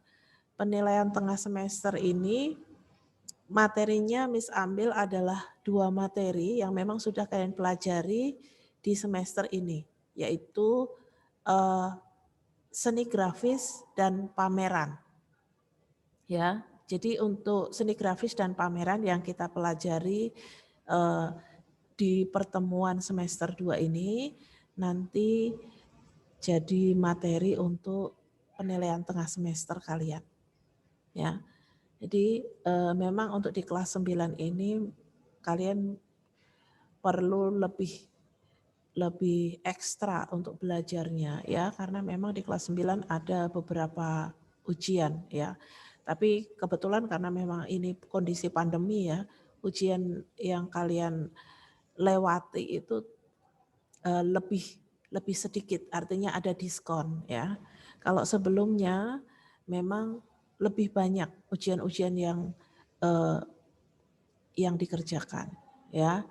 Penilaian tengah semester ini materinya Miss ambil adalah 2 materi yang memang sudah kalian pelajari di semester ini, yaitu seni grafis dan pameran. Ya, jadi untuk seni grafis dan pameran yang kita pelajari di pertemuan semester 2 ini nanti jadi materi untuk penilaian tengah semester kalian. Ya. Jadi memang untuk di kelas 9 ini kalian perlu lebih ekstra untuk belajarnya ya, karena memang di kelas 9 ada beberapa ujian ya. Tapi kebetulan karena memang ini kondisi pandemi ya, ujian yang kalian lewati itu lebih sedikit, artinya ada diskon ya. Kalau sebelumnya memang lebih banyak ujian-ujian yang dikerjakan ya.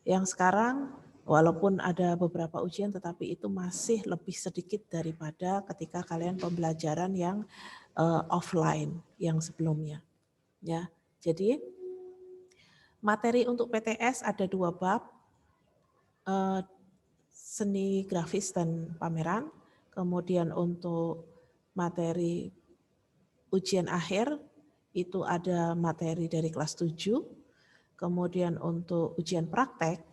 Yang sekarang walaupun ada beberapa ujian tetapi itu masih lebih sedikit daripada ketika kalian pembelajaran yang offline yang sebelumnya ya. Jadi materi untuk PTS ada 2 bab, seni grafis dan pameran. Kemudian untuk materi ujian akhir itu ada materi dari kelas 7. Kemudian untuk ujian praktek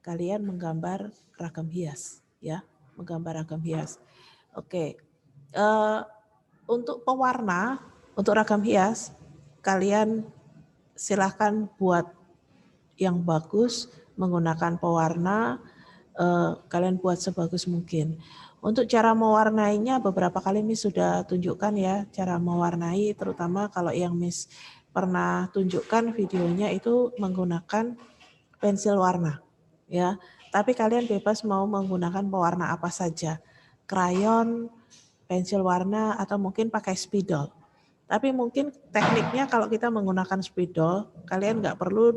kalian menggambar ragam hias ya, menggambar ragam hias. Oke. Untuk pewarna, untuk ragam hias kalian silahkan buat yang bagus menggunakan pewarna, kalian buat sebagus mungkin. Untuk cara mewarnainya beberapa kali Miss sudah tunjukkan ya cara mewarnai, terutama kalau yang Miss pernah tunjukkan videonya itu menggunakan pensil warna ya. Tapi kalian bebas mau menggunakan pewarna apa saja, krayon, pensil warna, atau mungkin pakai spidol. Tapi mungkin tekniknya kalau kita menggunakan spidol, kalian nggak perlu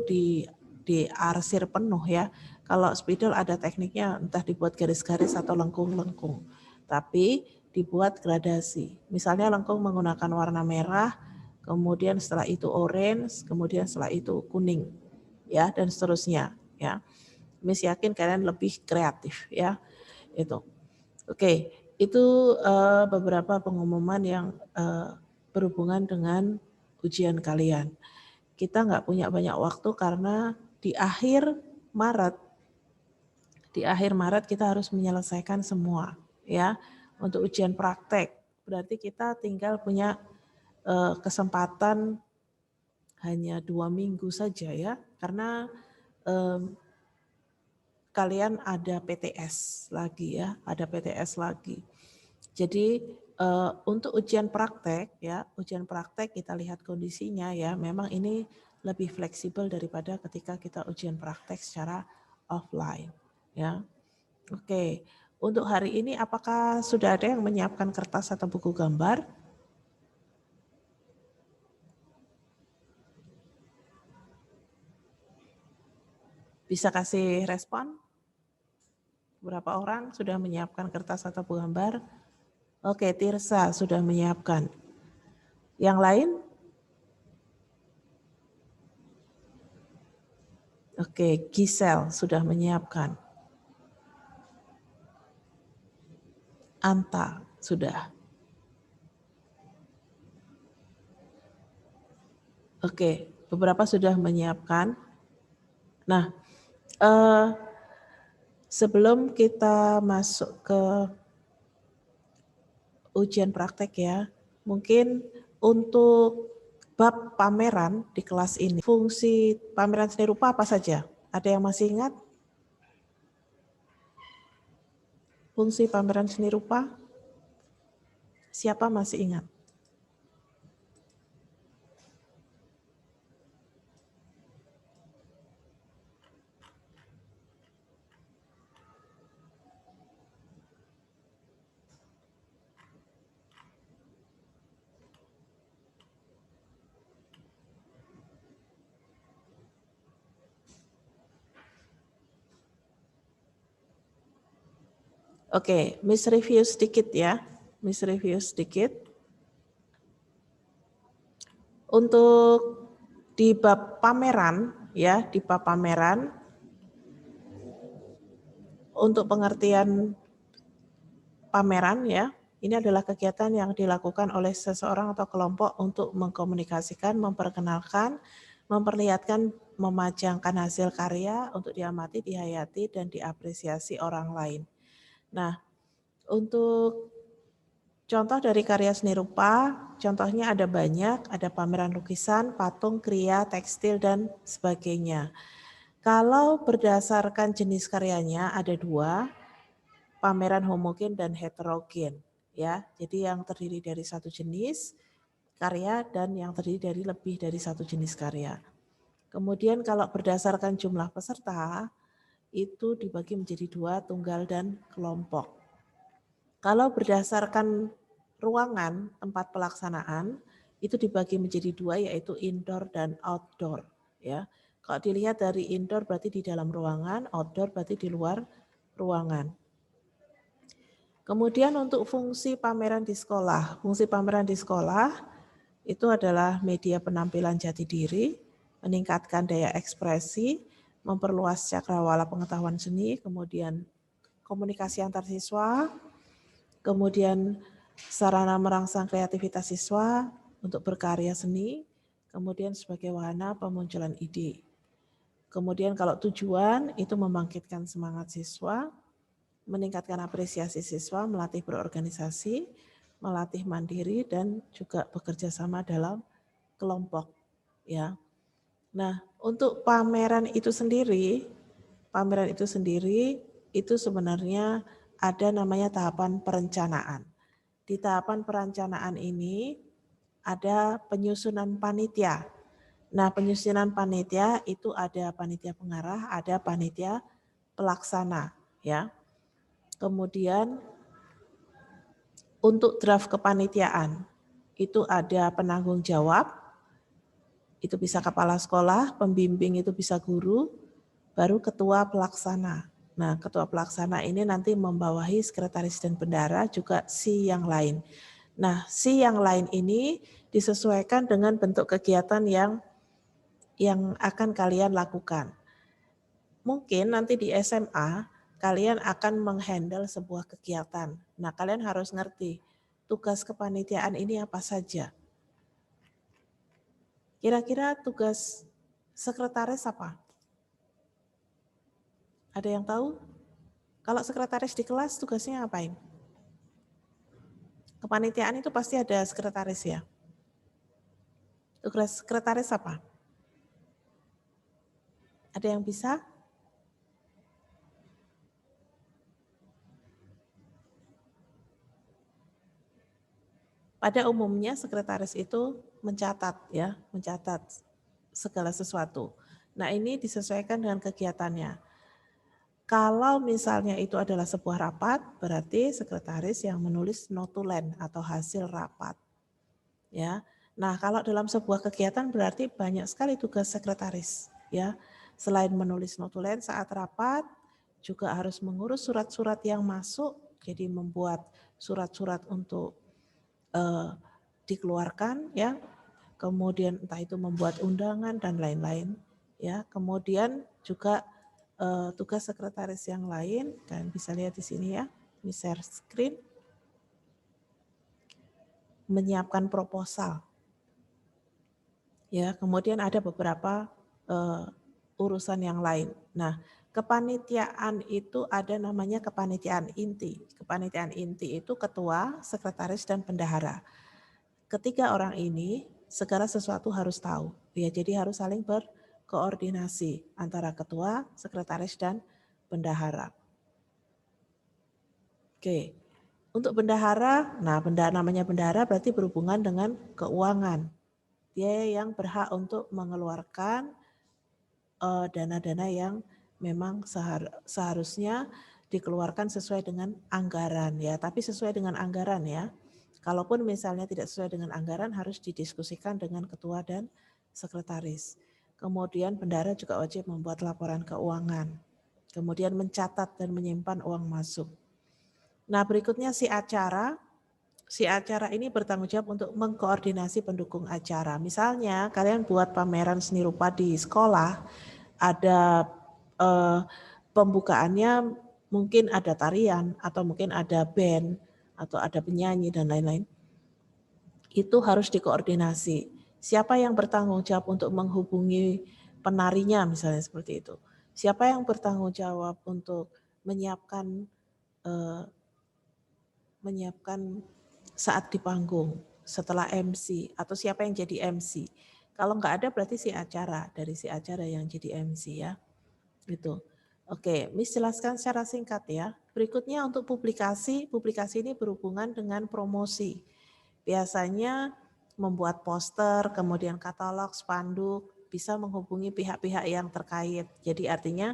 diarsir penuh ya. Kalau spidol ada tekniknya, entah dibuat garis-garis atau lengkung-lengkung. Tapi dibuat gradasi. Misalnya lengkung menggunakan warna merah, kemudian setelah itu orange, kemudian setelah itu kuning, ya, dan seterusnya. Ya, Miss yakin kalian lebih kreatif, ya. Itu. Oke, itu beberapa pengumuman yang berhubungan dengan ujian kalian. Kita nggak punya banyak waktu karena di akhir Maret kita harus menyelesaikan semua ya untuk ujian praktek. Berarti kita tinggal punya kesempatan hanya 2 minggu saja ya, karena kalian ada PTS lagi ya, ada PTS lagi. Jadi untuk ujian praktek ya, ujian praktek kita lihat kondisinya ya, memang ini lebih fleksibel daripada ketika kita ujian praktek secara offline ya. Oke, untuk hari ini apakah sudah ada yang menyiapkan kertas atau buku gambar? Bisa kasih respon? Berapa orang sudah menyiapkan kertas atau buku gambar? Oke, Tirsa sudah menyiapkan. Yang lain? Oke, Gisel sudah menyiapkan. Anta sudah. Oke, beberapa sudah menyiapkan. Nah, sebelum kita masuk ke ujian praktek ya, mungkin untuk bab pameran di kelas ini, fungsi pameran seni rupa apa saja? Ada yang masih ingat? Fungsi pameran seni rupa? Siapa masih ingat? Oke, Miss review sedikit ya. Miss review sedikit. Untuk di bab pameran ya, di bab pameran untuk pengertian pameran ya, ini adalah kegiatan yang dilakukan oleh seseorang atau kelompok untuk mengkomunikasikan, memperkenalkan, memperlihatkan, memajangkan hasil karya untuk diamati, dihayati, dan diapresiasi orang lain. Nah, untuk contoh dari karya seni rupa, contohnya ada banyak, ada pameran lukisan, patung, kriya, tekstil, dan sebagainya. Kalau berdasarkan jenis karyanya ada 2, pameran homogen dan heterogen. Ya, jadi yang terdiri dari satu jenis karya dan yang terdiri dari lebih dari satu jenis karya. Kemudian kalau berdasarkan jumlah peserta, itu dibagi menjadi 2, tunggal dan kelompok. Kalau berdasarkan ruangan tempat pelaksanaan itu dibagi menjadi 2 yaitu indoor dan outdoor ya. Kalau dilihat dari indoor berarti di dalam ruangan, outdoor berarti di luar ruangan. Kemudian untuk fungsi pameran di sekolah. Fungsi pameran di sekolah itu adalah media penampilan jati diri, meningkatkan daya ekspresi, memperluas cakrawala pengetahuan seni, kemudian komunikasi antar siswa, kemudian sarana merangsang kreativitas siswa untuk berkarya seni, kemudian sebagai wahana pemunculan ide. Kemudian kalau tujuan itu membangkitkan semangat siswa, meningkatkan apresiasi siswa, melatih berorganisasi, melatih mandiri, dan juga bekerja sama dalam kelompok. Ya. Nah, untuk pameran itu sendiri itu sebenarnya ada namanya tahapan perencanaan. Di tahapan perencanaan ini ada penyusunan panitia. Nah, penyusunan panitia itu ada panitia pengarah, ada panitia pelaksana, ya. Kemudian untuk draft kepanitiaan itu ada penanggung jawab, itu bisa kepala sekolah, pembimbing itu bisa guru, baru ketua pelaksana. Nah, ketua pelaksana ini nanti membawahi sekretaris dan bendara juga si yang lain. Nah, si yang lain ini disesuaikan dengan bentuk kegiatan yang akan kalian lakukan. Mungkin nanti di SMA kalian akan menghandle sebuah kegiatan. Nah, kalian harus ngerti tugas kepanitiaan ini apa saja. Kira-kira tugas sekretaris apa? Ada yang tahu? Kalau sekretaris di kelas tugasnya ngapain? Kepanitiaan itu pasti ada sekretaris ya. Tugas sekretaris apa? Ada yang bisa? Pada umumnya sekretaris itu mencatat ya, mencatat segala sesuatu. Nah, ini disesuaikan dengan kegiatannya. Kalau misalnya itu adalah sebuah rapat, berarti sekretaris yang menulis notulen atau hasil rapat. Ya. Nah, kalau dalam sebuah kegiatan berarti banyak sekali tugas sekretaris, ya. Selain menulis notulen saat rapat, juga harus mengurus surat-surat yang masuk, jadi membuat surat-surat untuk dikeluarkan, ya. Kemudian entah itu membuat undangan dan lain-lain, ya. Kemudian juga tugas sekretaris yang lain, kalian bisa lihat di sini ya, ini share screen, menyiapkan proposal. Ya, kemudian ada beberapa urusan yang lain. Nah, kepanitiaan itu ada namanya kepanitiaan inti. Kepanitiaan inti itu ketua, sekretaris, dan bendahara. Ketiga orang ini segala sesuatu harus tahu. Ya, jadi harus saling berkoordinasi antara ketua, sekretaris, dan bendahara. Oke. Untuk bendahara, nah namanya bendahara berarti berhubungan dengan keuangan. Dia yang berhak untuk mengeluarkan dana-dana yang memang seharusnya dikeluarkan sesuai dengan anggaran ya, tapi sesuai dengan anggaran ya. Kalaupun misalnya tidak sesuai dengan anggaran harus didiskusikan dengan ketua dan sekretaris. Kemudian bendahara juga wajib membuat laporan keuangan. Kemudian mencatat dan menyimpan uang masuk. Nah, berikutnya si acara. Si acara ini bertanggung jawab untuk mengkoordinasi pendukung acara. Misalnya kalian buat pameran seni rupa di sekolah, ada pembukaannya mungkin ada tarian atau mungkin ada band atau ada penyanyi dan lain-lain. Itu harus dikoordinasi. Siapa yang bertanggung jawab untuk menghubungi penarinya misalnya seperti itu. Siapa yang bertanggung jawab untuk menyiapkan saat di panggung setelah MC atau siapa yang jadi MC. Kalau nggak ada berarti si acara, dari si acara yang jadi MC ya. Gitu. Oke, Miss jelaskan secara singkat ya. Berikutnya untuk publikasi ini berhubungan dengan promosi. Biasanya membuat poster, kemudian katalog, spanduk, bisa menghubungi pihak-pihak yang terkait. Jadi artinya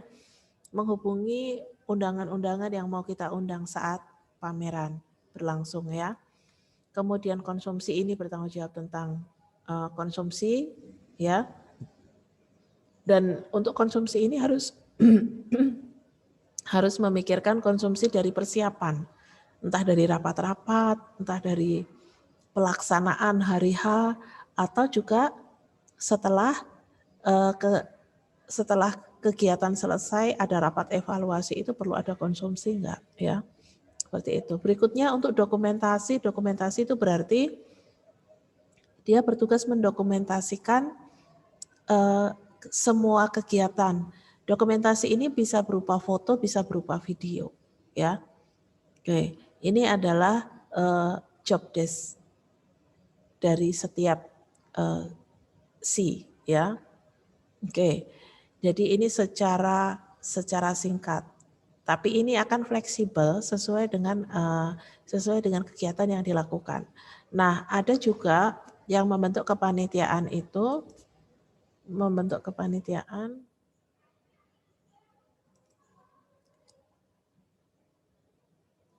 menghubungi undangan-undangan yang mau kita undang saat pameran berlangsung ya. Kemudian konsumsi ini bertanggung jawab tentang konsumsi ya. Dan untuk konsumsi ini harus harus memikirkan konsumsi dari persiapan. Entah dari rapat-rapat, entah dari pelaksanaan hari H atau juga setelah setelah kegiatan selesai ada rapat evaluasi, itu perlu ada konsumsi enggak ya. Seperti itu. Berikutnya untuk dokumentasi itu berarti dia bertugas mendokumentasikan semua kegiatan. Dokumentasi ini bisa berupa foto, bisa berupa video, ya. Oke, ini adalah job desk dari setiap ya. Oke, jadi ini secara singkat. Tapi ini akan fleksibel sesuai dengan kegiatan yang dilakukan. Nah, ada juga yang membentuk kepanitiaan itu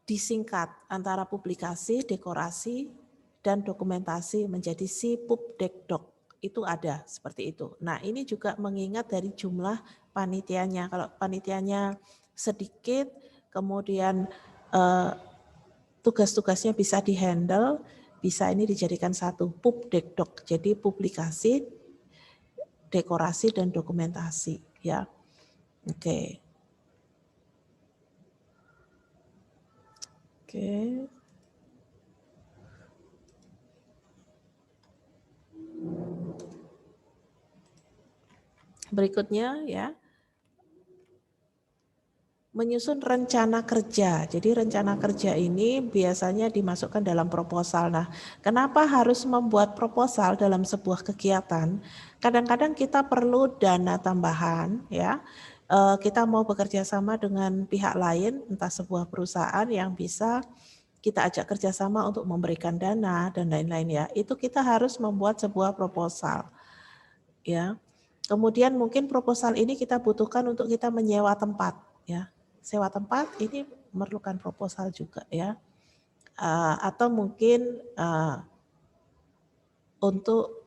disingkat antara publikasi, dekorasi, dan dokumentasi menjadi si Pubdekdok. Itu ada seperti itu. Nah, ini juga mengingat dari jumlah panitianya. Kalau panitianya sedikit, kemudian tugas-tugasnya bisa dihandle, bisa ini dijadikan satu Pubdekdok. Jadi publikasi, dekorasi, dan dokumentasi ya. Oke. Berikutnya ya. menyusun rencana kerja. Jadi rencana kerja ini biasanya dimasukkan dalam proposal. Nah, kenapa harus membuat proposal dalam sebuah kegiatan? Kadang-kadang kita perlu dana tambahan, ya. Kita mau bekerja sama dengan pihak lain, entah sebuah perusahaan yang bisa kita ajak kerjasama untuk memberikan dana dan lain-lain ya. Itu kita harus membuat sebuah proposal, ya. Kemudian mungkin proposal ini kita butuhkan untuk kita menyewa tempat, ya. Sewa tempat ini memerlukan proposal juga ya, atau mungkin untuk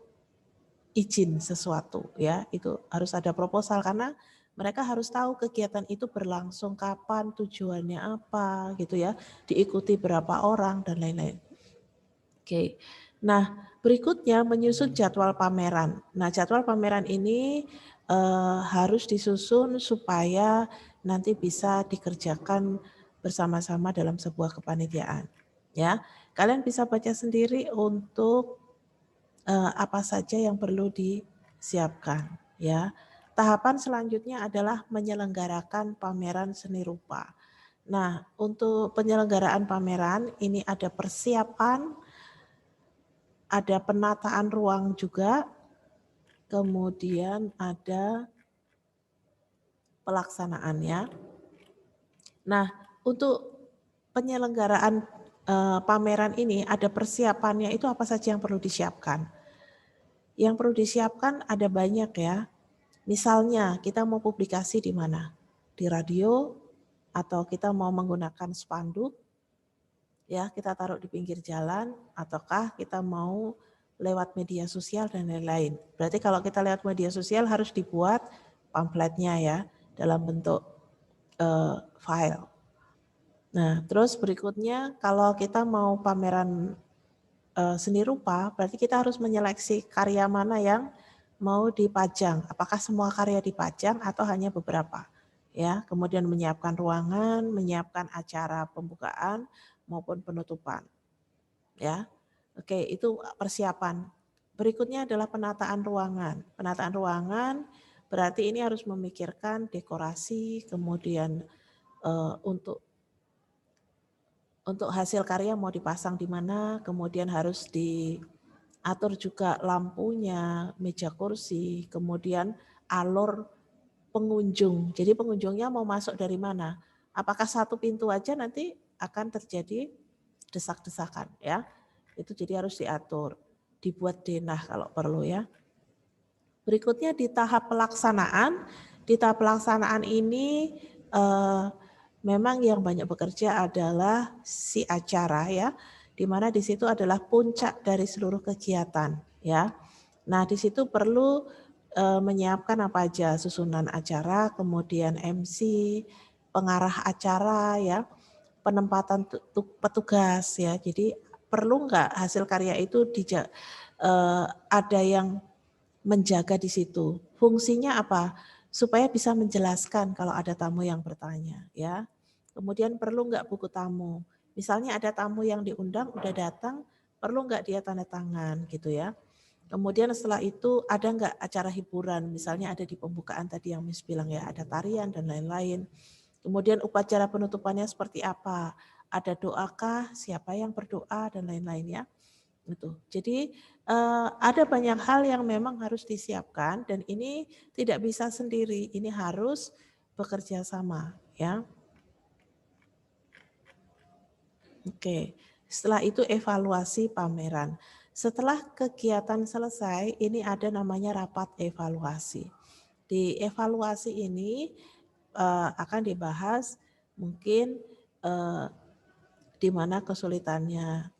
izin sesuatu ya, itu harus ada proposal karena mereka harus tahu kegiatan itu berlangsung kapan, tujuannya apa gitu ya, diikuti berapa orang dan lain-lain. Oke, nah berikutnya menyusun jadwal pameran. Nah jadwal pameran ini harus disusun supaya nanti bisa dikerjakan bersama-sama dalam sebuah kepanitiaan. Ya, kalian bisa baca sendiri untuk apa saja yang perlu disiapkan. Ya, tahapan selanjutnya adalah menyelenggarakan pameran seni rupa. Nah, untuk penyelenggaraan pameran ini ada persiapan, ada penataan ruang juga, kemudian ada pelaksanaannya. Nah, untuk penyelenggaraan pameran ini ada persiapannya itu apa saja yang perlu disiapkan. Yang perlu disiapkan ada banyak ya. Misalnya kita mau publikasi di mana? Di radio atau kita mau menggunakan spanduk, ya kita taruh di pinggir jalan, ataukah kita mau lewat media sosial dan lain-lain. Berarti kalau kita lewat media sosial harus dibuat pamfletnya ya dalam bentuk file. Nah, terus berikutnya kalau kita mau pameran seni rupa, berarti kita harus menyeleksi karya mana yang mau dipajang. Apakah semua karya dipajang atau hanya beberapa? Ya, kemudian menyiapkan ruangan, menyiapkan acara pembukaan maupun penutupan. Ya. Oke, itu persiapan. Berikutnya adalah penataan ruangan. Penataan ruangan berarti ini harus memikirkan dekorasi, kemudian untuk hasil karya mau dipasang di mana, kemudian harus diatur juga lampunya, meja kursi, kemudian alur pengunjung. Jadi pengunjungnya mau masuk dari mana? Apakah satu pintu aja nanti akan terjadi desak-desakan ya. Itu jadi harus diatur, dibuat denah kalau perlu ya. Berikutnya di tahap pelaksanaan. Di tahap pelaksanaan ini memang yang banyak bekerja adalah si acara ya, di mana di situ adalah puncak dari seluruh kegiatan ya. Nah di situ perlu menyiapkan apa aja, susunan acara, kemudian MC, pengarah acara ya, penempatan petugas ya. Jadi perlu nggak hasil karya itu ada yang menjaga di situ. Fungsinya apa? Supaya bisa menjelaskan kalau ada tamu yang bertanya ya. Kemudian perlu nggak buku tamu? Misalnya ada tamu yang diundang udah datang, perlu nggak dia tanda tangan gitu ya. Kemudian setelah itu ada nggak acara hiburan? Misalnya ada di pembukaan tadi yang Miss bilang ya, ada tarian dan lain-lain. Kemudian upacara penutupannya seperti apa? Ada doakah? Siapa yang berdoa dan lain-lain ya. Gitu. Jadi ada banyak hal yang memang harus disiapkan dan ini tidak bisa sendiri, ini harus bekerja sama ya. Oke, setelah itu evaluasi pameran. Setelah kegiatan selesai, ini ada namanya rapat evaluasi. Di evaluasi ini akan dibahas mungkin di mana kesulitannya,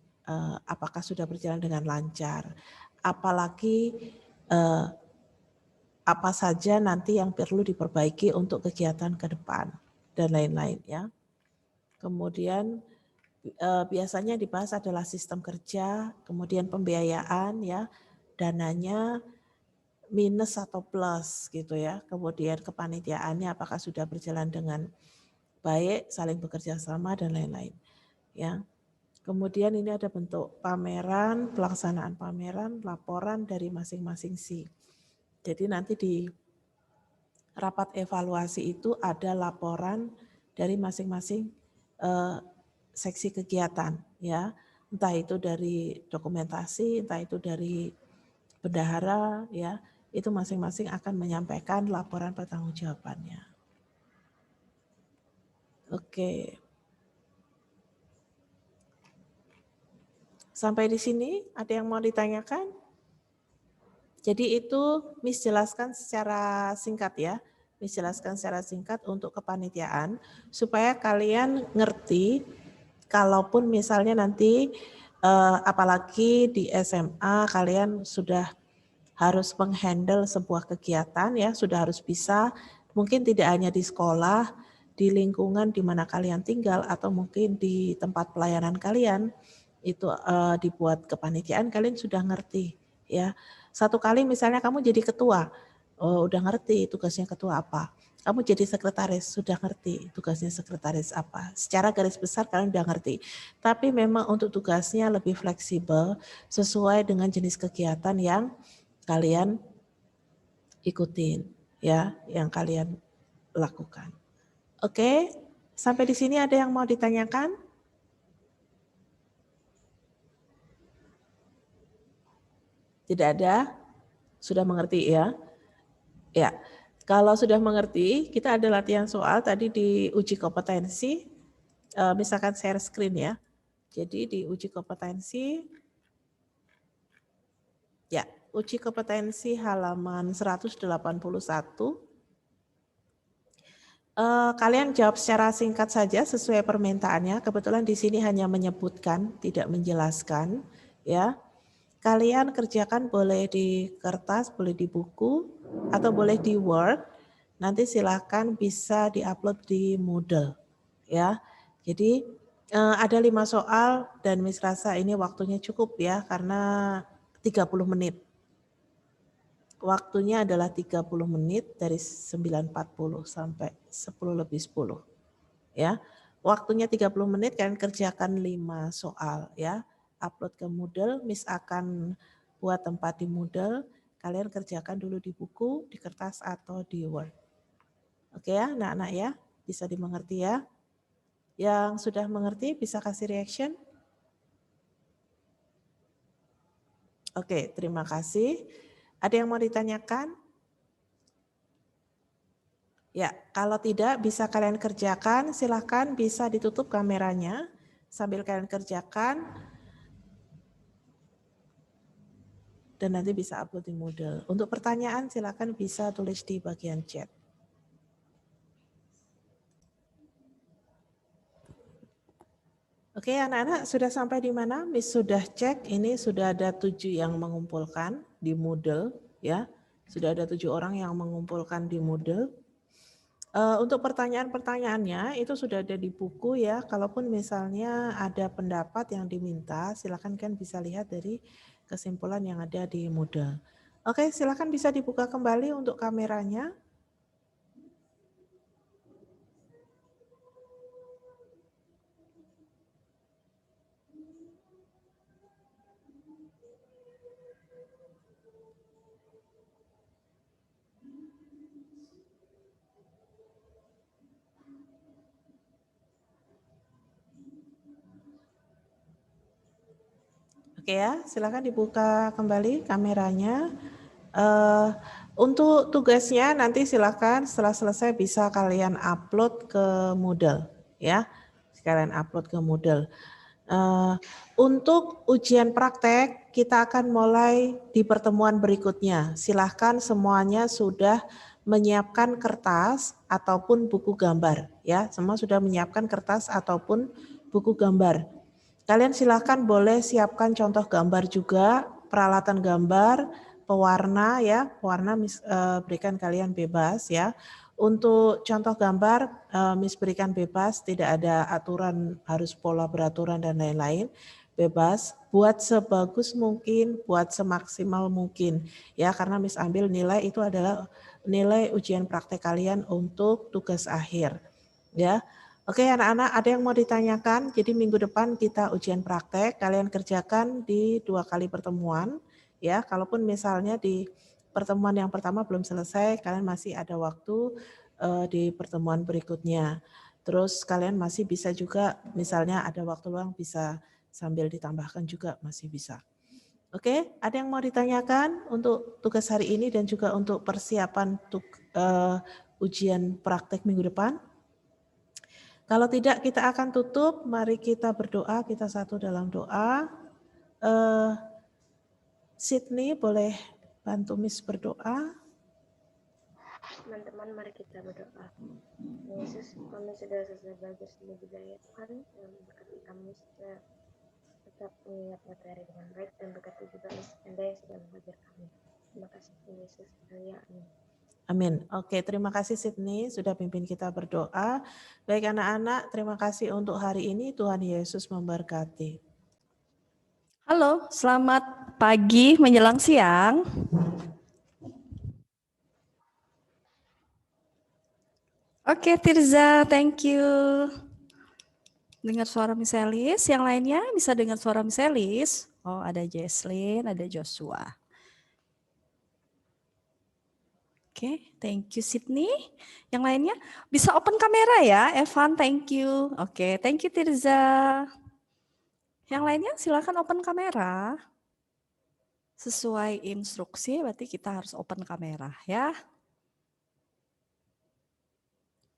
apakah sudah berjalan dengan lancar, apalagi apa saja nanti yang perlu diperbaiki untuk kegiatan ke depan dan lain-lain ya. Kemudian biasanya dibahas adalah sistem kerja, kemudian pembiayaan ya, dananya minus atau plus gitu ya. Kemudian kepanitiaannya apakah sudah berjalan dengan baik, saling bekerja sama dan lain-lain ya. Kemudian ini ada bentuk pameran, pelaksanaan pameran, laporan dari masing-masing si. Jadi nanti di rapat evaluasi itu ada laporan dari masing-masing seksi kegiatan, ya. Entah itu dari dokumentasi, entah itu dari bendahara, ya. Itu masing-masing akan menyampaikan laporan pertanggungjawabannya. Oke. Sampai di sini ada yang mau ditanyakan? Jadi itu Miss jelaskan secara singkat ya. Miss jelaskan secara singkat untuk kepanitiaan supaya kalian ngerti kalaupun misalnya nanti apalagi di SMA kalian sudah harus menghandle sebuah kegiatan ya, sudah harus bisa mungkin tidak hanya di sekolah, di lingkungan di mana kalian tinggal atau mungkin di tempat pelayanan kalian itu dibuat kepanitiaan kalian sudah ngerti ya. Satu kali misalnya kamu jadi ketua, udah ngerti tugasnya ketua apa. Kamu jadi sekretaris, sudah ngerti tugasnya sekretaris apa. Secara garis besar kalian udah ngerti. Tapi memang untuk tugasnya lebih fleksibel sesuai dengan jenis kegiatan yang kalian ikutin ya, yang kalian lakukan. Oke, sampai di sini ada yang mau ditanyakan? Tidak ada? Sudah mengerti ya? Ya, kalau sudah mengerti, kita ada latihan soal tadi di uji kompetensi, misalkan share screen ya. Jadi di uji kompetensi, ya, uji kompetensi halaman 181. Kalian jawab secara singkat saja sesuai permintaannya. Kebetulan di sini hanya menyebutkan, tidak menjelaskan, ya. Kalian kerjakan boleh di kertas, boleh di buku, atau boleh di Word. Nanti silakan bisa diupload di Moodle, ya. Jadi ada 5 soal dan Miss rasa ini waktunya cukup ya karena 30 menit. Waktunya adalah 30 menit dari 9.40 sampai 10 lebih 10. Ya. Waktunya 30 menit kalian kerjakan 5 soal ya. Upload ke Moodle, Miss akan buat tempat di Moodle, kalian kerjakan dulu di buku, di kertas atau di Word. Oke ya, anak-anak ya, bisa dimengerti ya. Yang sudah mengerti bisa kasih reaction. Oke, terima kasih. Ada yang mau ditanyakan? Ya, kalau tidak bisa kalian kerjakan, silahkan bisa ditutup kameranya sambil kalian kerjakan. Dan nanti bisa upload di Moodle. Untuk pertanyaan silakan bisa tulis di bagian chat. Oke anak-anak sudah sampai di mana? Miss sudah cek, ini sudah ada 7 yang mengumpulkan di Moodle. Ya, sudah ada 7 orang yang mengumpulkan di Moodle. Untuk pertanyaan-pertanyaannya itu sudah ada di buku ya. Kalaupun misalnya ada pendapat yang diminta, silakan kan bisa lihat dari kesimpulan yang ada di Moodle. Oke, silakan bisa dibuka kembali untuk kameranya. Oke ya, silakan dibuka kembali kameranya. Untuk tugasnya nanti silakan setelah selesai bisa kalian upload ke Moodle ya. Sekalian upload ke Moodle. Untuk ujian praktek kita akan mulai di pertemuan berikutnya. Silahkan semuanya sudah menyiapkan kertas ataupun buku gambar ya. Semua sudah menyiapkan kertas ataupun buku gambar. Kalian silahkan boleh siapkan contoh gambar juga, peralatan gambar, pewarna ya, pewarna berikan kalian bebas ya. Untuk contoh gambar Miss berikan bebas, tidak ada aturan harus pola beraturan dan lain-lain. Bebas, buat sebagus mungkin, buat semaksimal mungkin ya, karena Miss ambil nilai itu adalah nilai ujian praktek kalian untuk tugas akhir ya. Oke anak-anak, ada yang mau ditanyakan? Jadi minggu depan kita ujian praktek, kalian kerjakan di 2 kali pertemuan. Ya, kalaupun misalnya di pertemuan yang pertama belum selesai, kalian masih ada waktu di pertemuan berikutnya. Terus kalian masih bisa juga, misalnya ada waktu luang bisa sambil ditambahkan juga masih bisa. Oke, ada yang mau ditanyakan untuk tugas hari ini dan juga untuk persiapan ujian praktek minggu depan? Kalau tidak, kita akan tutup. Mari kita berdoa, kita satu dalam doa. Sydney, boleh bantu Miss berdoa? Teman-teman, mari kita berdoa. Yesus, kami sudah selesai belajar seni budaya Tuhan, yang berkati kami supaya tetap mengingat materi dengan baik dan berkati juga Miss Enda yang sudah mengajar kami. Terima kasih Yesus. Haleluya. Amin. Amin. Oke, terima kasih Sydney sudah pimpin kita berdoa. Baik anak-anak, terima kasih untuk hari ini. Tuhan Yesus memberkati. Halo, selamat pagi menjelang siang. Oke, Tirza, thank you. Dengar suara Miss Elis, yang lainnya bisa dengar suara Miss Elis. Oh, ada Jesslyn, ada Joshua. Oke, thank you Sydney. Yang lainnya bisa open kamera ya, Evan, thank you. Oke, thank you Tirza. Yang lainnya silakan open kamera. Sesuai instruksi berarti kita harus open kamera ya.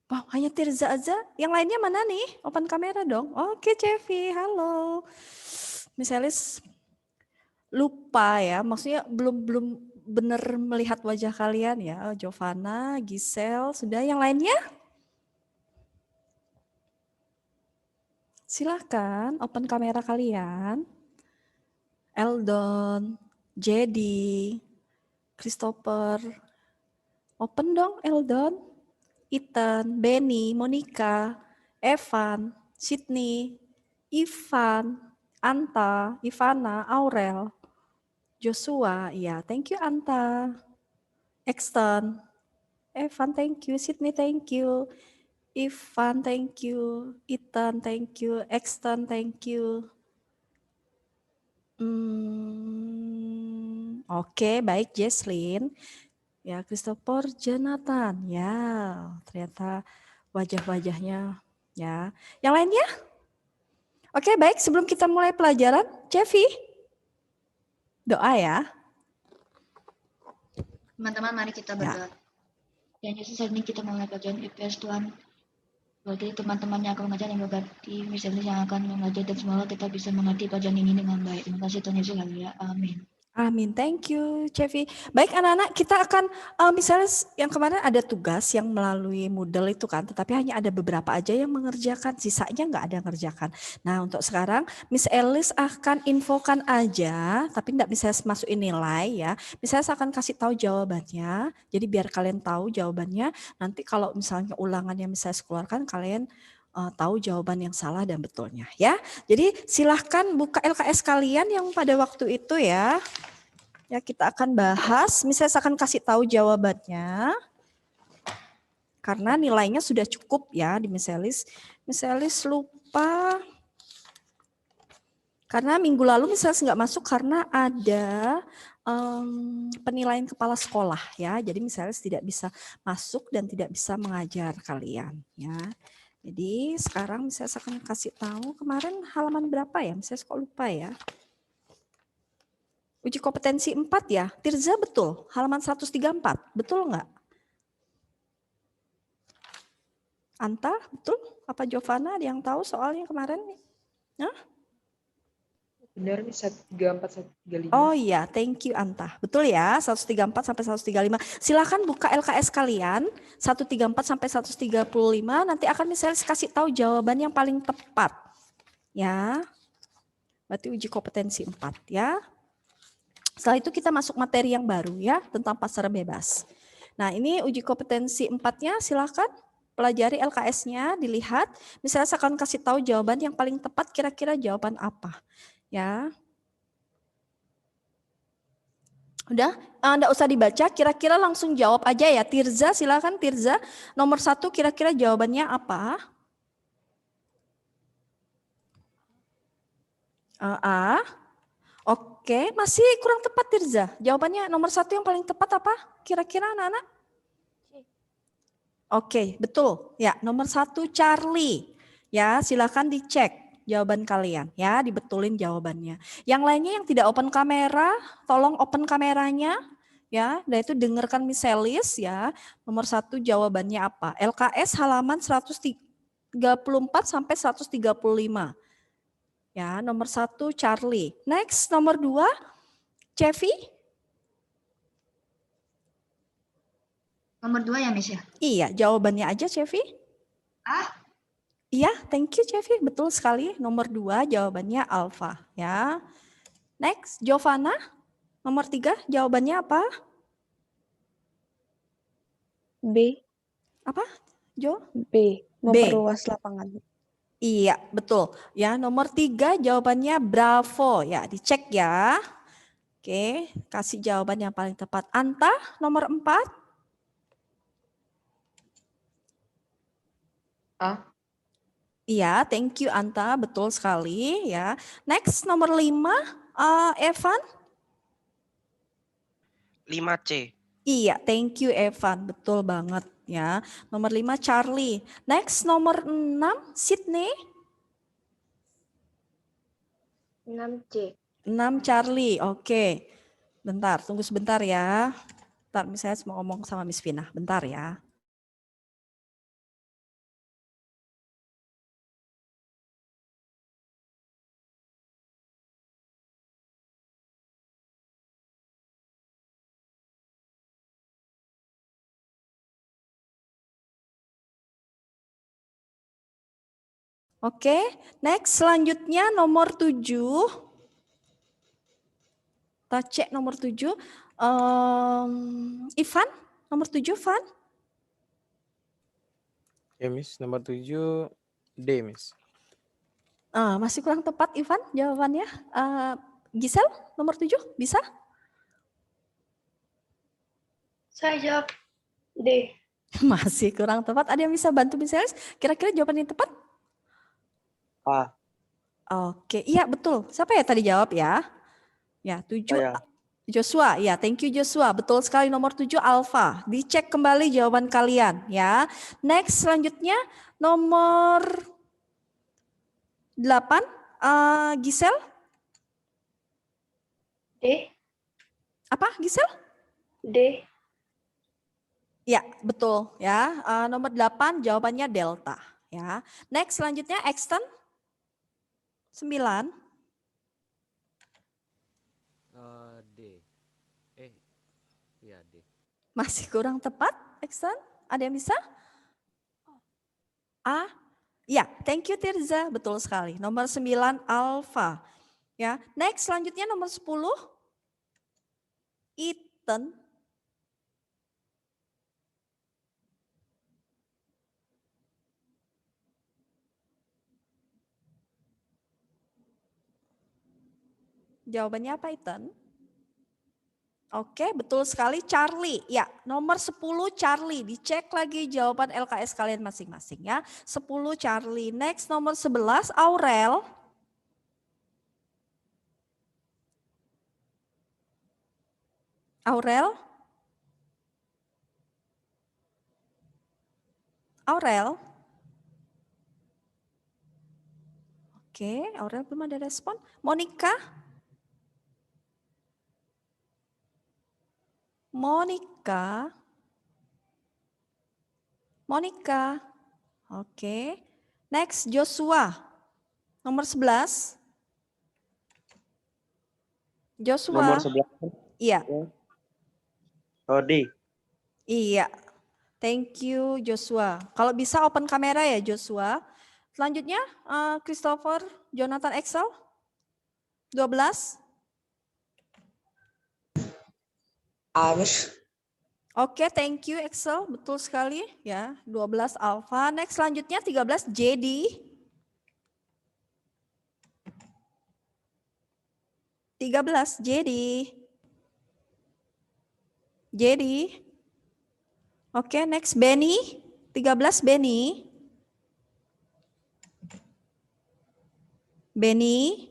Wow, hanya Tirza aja. Yang lainnya mana nih? Open kamera dong. Oke, Cevi, halo. Miss Elis lupa ya, maksudnya belum benar melihat wajah kalian ya. Giovanna, Giselle, sudah yang lainnya? Silakan open kamera kalian. Eldon, Jedi, Christopher. Open dong Eldon. Ethan, Benny, Monica, Evan, Sydney, Ivan, Anta, Ivana, Aurel, Joshua, ya thank you Anta, Exton, Evan thank you, Sydney thank you, Ivan thank you, Ethan thank you, Exton thank you. Oke, baik Jesslyn. Ya, Christopher, Jonathan. Ya, ternyata wajah-wajahnya ya. Yang lainnya? Oke, baik. Sebelum kita mulai pelajaran, Cevi, doa ya. Teman-teman, mari kita berdoa. Dan Yesus, hari ini kita mulai pelajaran IPS Tuhan. Bagi teman-teman yang akan mengajar yang berganti, misalnya yang akan mengajar dan semoga kita bisa mengerti pelajaran ini dengan baik. Terima kasih Tuhan Yesus, haleluya. Amin. Amin, thank you Cevi. Baik anak-anak, kita akan misalnya yang kemarin ada tugas yang melalui Moodle itu kan, tetapi hanya ada beberapa aja yang mengerjakan, sisanya nggak ada yang mengerjakan. Nah untuk sekarang Miss Elis akan infokan aja, tapi nggak bisa masukin nilai ya. Misalnya saya akan kasih tahu jawabannya, jadi biar kalian tahu jawabannya. Nanti kalau misalnya ulangan yang misalnya keluarkan, kalian tahu jawaban yang salah dan betulnya ya. Jadi silahkan buka LKS kalian yang pada waktu itu ya. Ya kita akan bahas, misalnya saya akan kasih tahu jawabannya. Karena nilainya sudah cukup ya di Miss Elis. Miss Elis lupa. Karena minggu lalu misalnya nggak masuk karena ada penilaian kepala sekolah ya. Jadi Miss Elis tidak bisa masuk dan tidak bisa mengajar kalian ya. Jadi sekarang saya akan kasih tahu kemarin halaman berapa ya? Saya kok lupa ya. Uji kompetensi 4 ya. Tirza betul, halaman 134. Betul enggak? Anta, betul? Apa Giovanna ada yang tahu soalnya kemarin? Hah? Benar nih 134 135. Oh iya, thank you Anta. Betul ya, 134 sampai 135. Silakan buka LKS kalian 134 sampai 135. Nanti akan misalnya kasih tahu jawaban yang paling tepat. Ya. Berarti uji kompetensi 4 ya. Setelah itu kita masuk materi yang baru ya, tentang pasar bebas. Nah, ini uji kompetensi 4-nya silakan pelajari LKS-nya, dilihat. Misalnya saya akan kasih tahu jawaban yang paling tepat, kira-kira jawaban apa. Ya, udah, enggak usah dibaca, kira-kira langsung jawab aja ya. Tirza, silakan Tirza. Nomor 1 kira-kira jawabannya apa? Oke, masih kurang tepat Tirza. Jawabannya nomor 1 yang paling tepat apa? Kira-kira anak-anak? Oke, betul. Ya, nomor 1 Charlie. Ya, silakan dicek jawaban kalian ya, dibetulin jawabannya. Yang lainnya yang tidak open kamera, tolong open kameranya ya, dan itu dengarkan Miss Elis ya. Nomor 1 jawabannya apa? LKS halaman 134 sampai 135. Ya, nomor 1 Charlie. Next, nomor 2 Cevi. Nomor 2 ya, Miss ya? Iya, jawabannya aja Cevi. Iya, thank you Cevi, betul sekali. Nomor 2 jawabannya alfa ya. Next, Giovanna. Nomor 3 jawabannya apa? B. Apa, Jo? B. Memperluas lapangan. Iya, betul. Ya, nomor 3 jawabannya bravo. Ya, dicek ya. Oke, kasih jawaban yang paling tepat. Anta, nomor 4. A. Iya, thank you Anta, betul sekali ya. Next, nomor 5, Evan. 5C. Iya, thank you Evan, betul banget ya. Nomor 5 Charlie. Next, nomor 6 Sydney. 6C. 6 Charlie, oke. Bentar, tunggu sebentar ya. Bentar, misalnya mau ngomong sama Miss Vina, bentar ya. Oke, next selanjutnya nomor 7. Kita cek nomor 7. Ivan, nomor 7, Ivan. Ya, Miss. Nomor 7 D, Miss. Masih kurang tepat, Ivan, jawabannya. Gisel, nomor 7, bisa? Saya jawab D. Masih kurang tepat. Ada yang bisa bantu Miss Elis? Kira-kira jawaban yang tepat? A. Oke, iya betul. Siapa ya tadi jawab ya? Ya, 7. Saya. Joshua, ya thank you Joshua. Betul sekali nomor 7 Alfa. Dicek kembali jawaban kalian ya. Next selanjutnya nomor 8 Gisel. D. Apa Gisel? D. Ya, betul ya. Nomor 8 jawabannya delta ya. Next selanjutnya Exton 9. D. Iya D. Masih kurang tepat, Exton? Ada yang bisa? A. Ya, thank you Tirza. Betul sekali. Nomor 9 alfa. Ya, next selanjutnya nomor 10 Ethan. Jawabannya apa, Ethan? Oke, betul sekali Charlie. Ya, nomor 10 Charlie. Dicek lagi jawaban LKS kalian masing-masing ya. 10 Charlie. Next nomor 11 Aurel. Aurel? Aurel? Oke, Aurel belum ada respon. Monica? Monica? Monica? Oke. Next Joshua. Nomor 11. Joshua. Nomor 11. Iya. Oh, D. Iya. Thank you Joshua. Kalau bisa open kamera ya Joshua. Selanjutnya Christopher Jonathan Excel 12. Miss. Oke, thank you Excel. Betul sekali ya. 12 alpha. Next selanjutnya 13 JD. 13 JD. JD. Oke, next Benny. 13 Benny. Benny.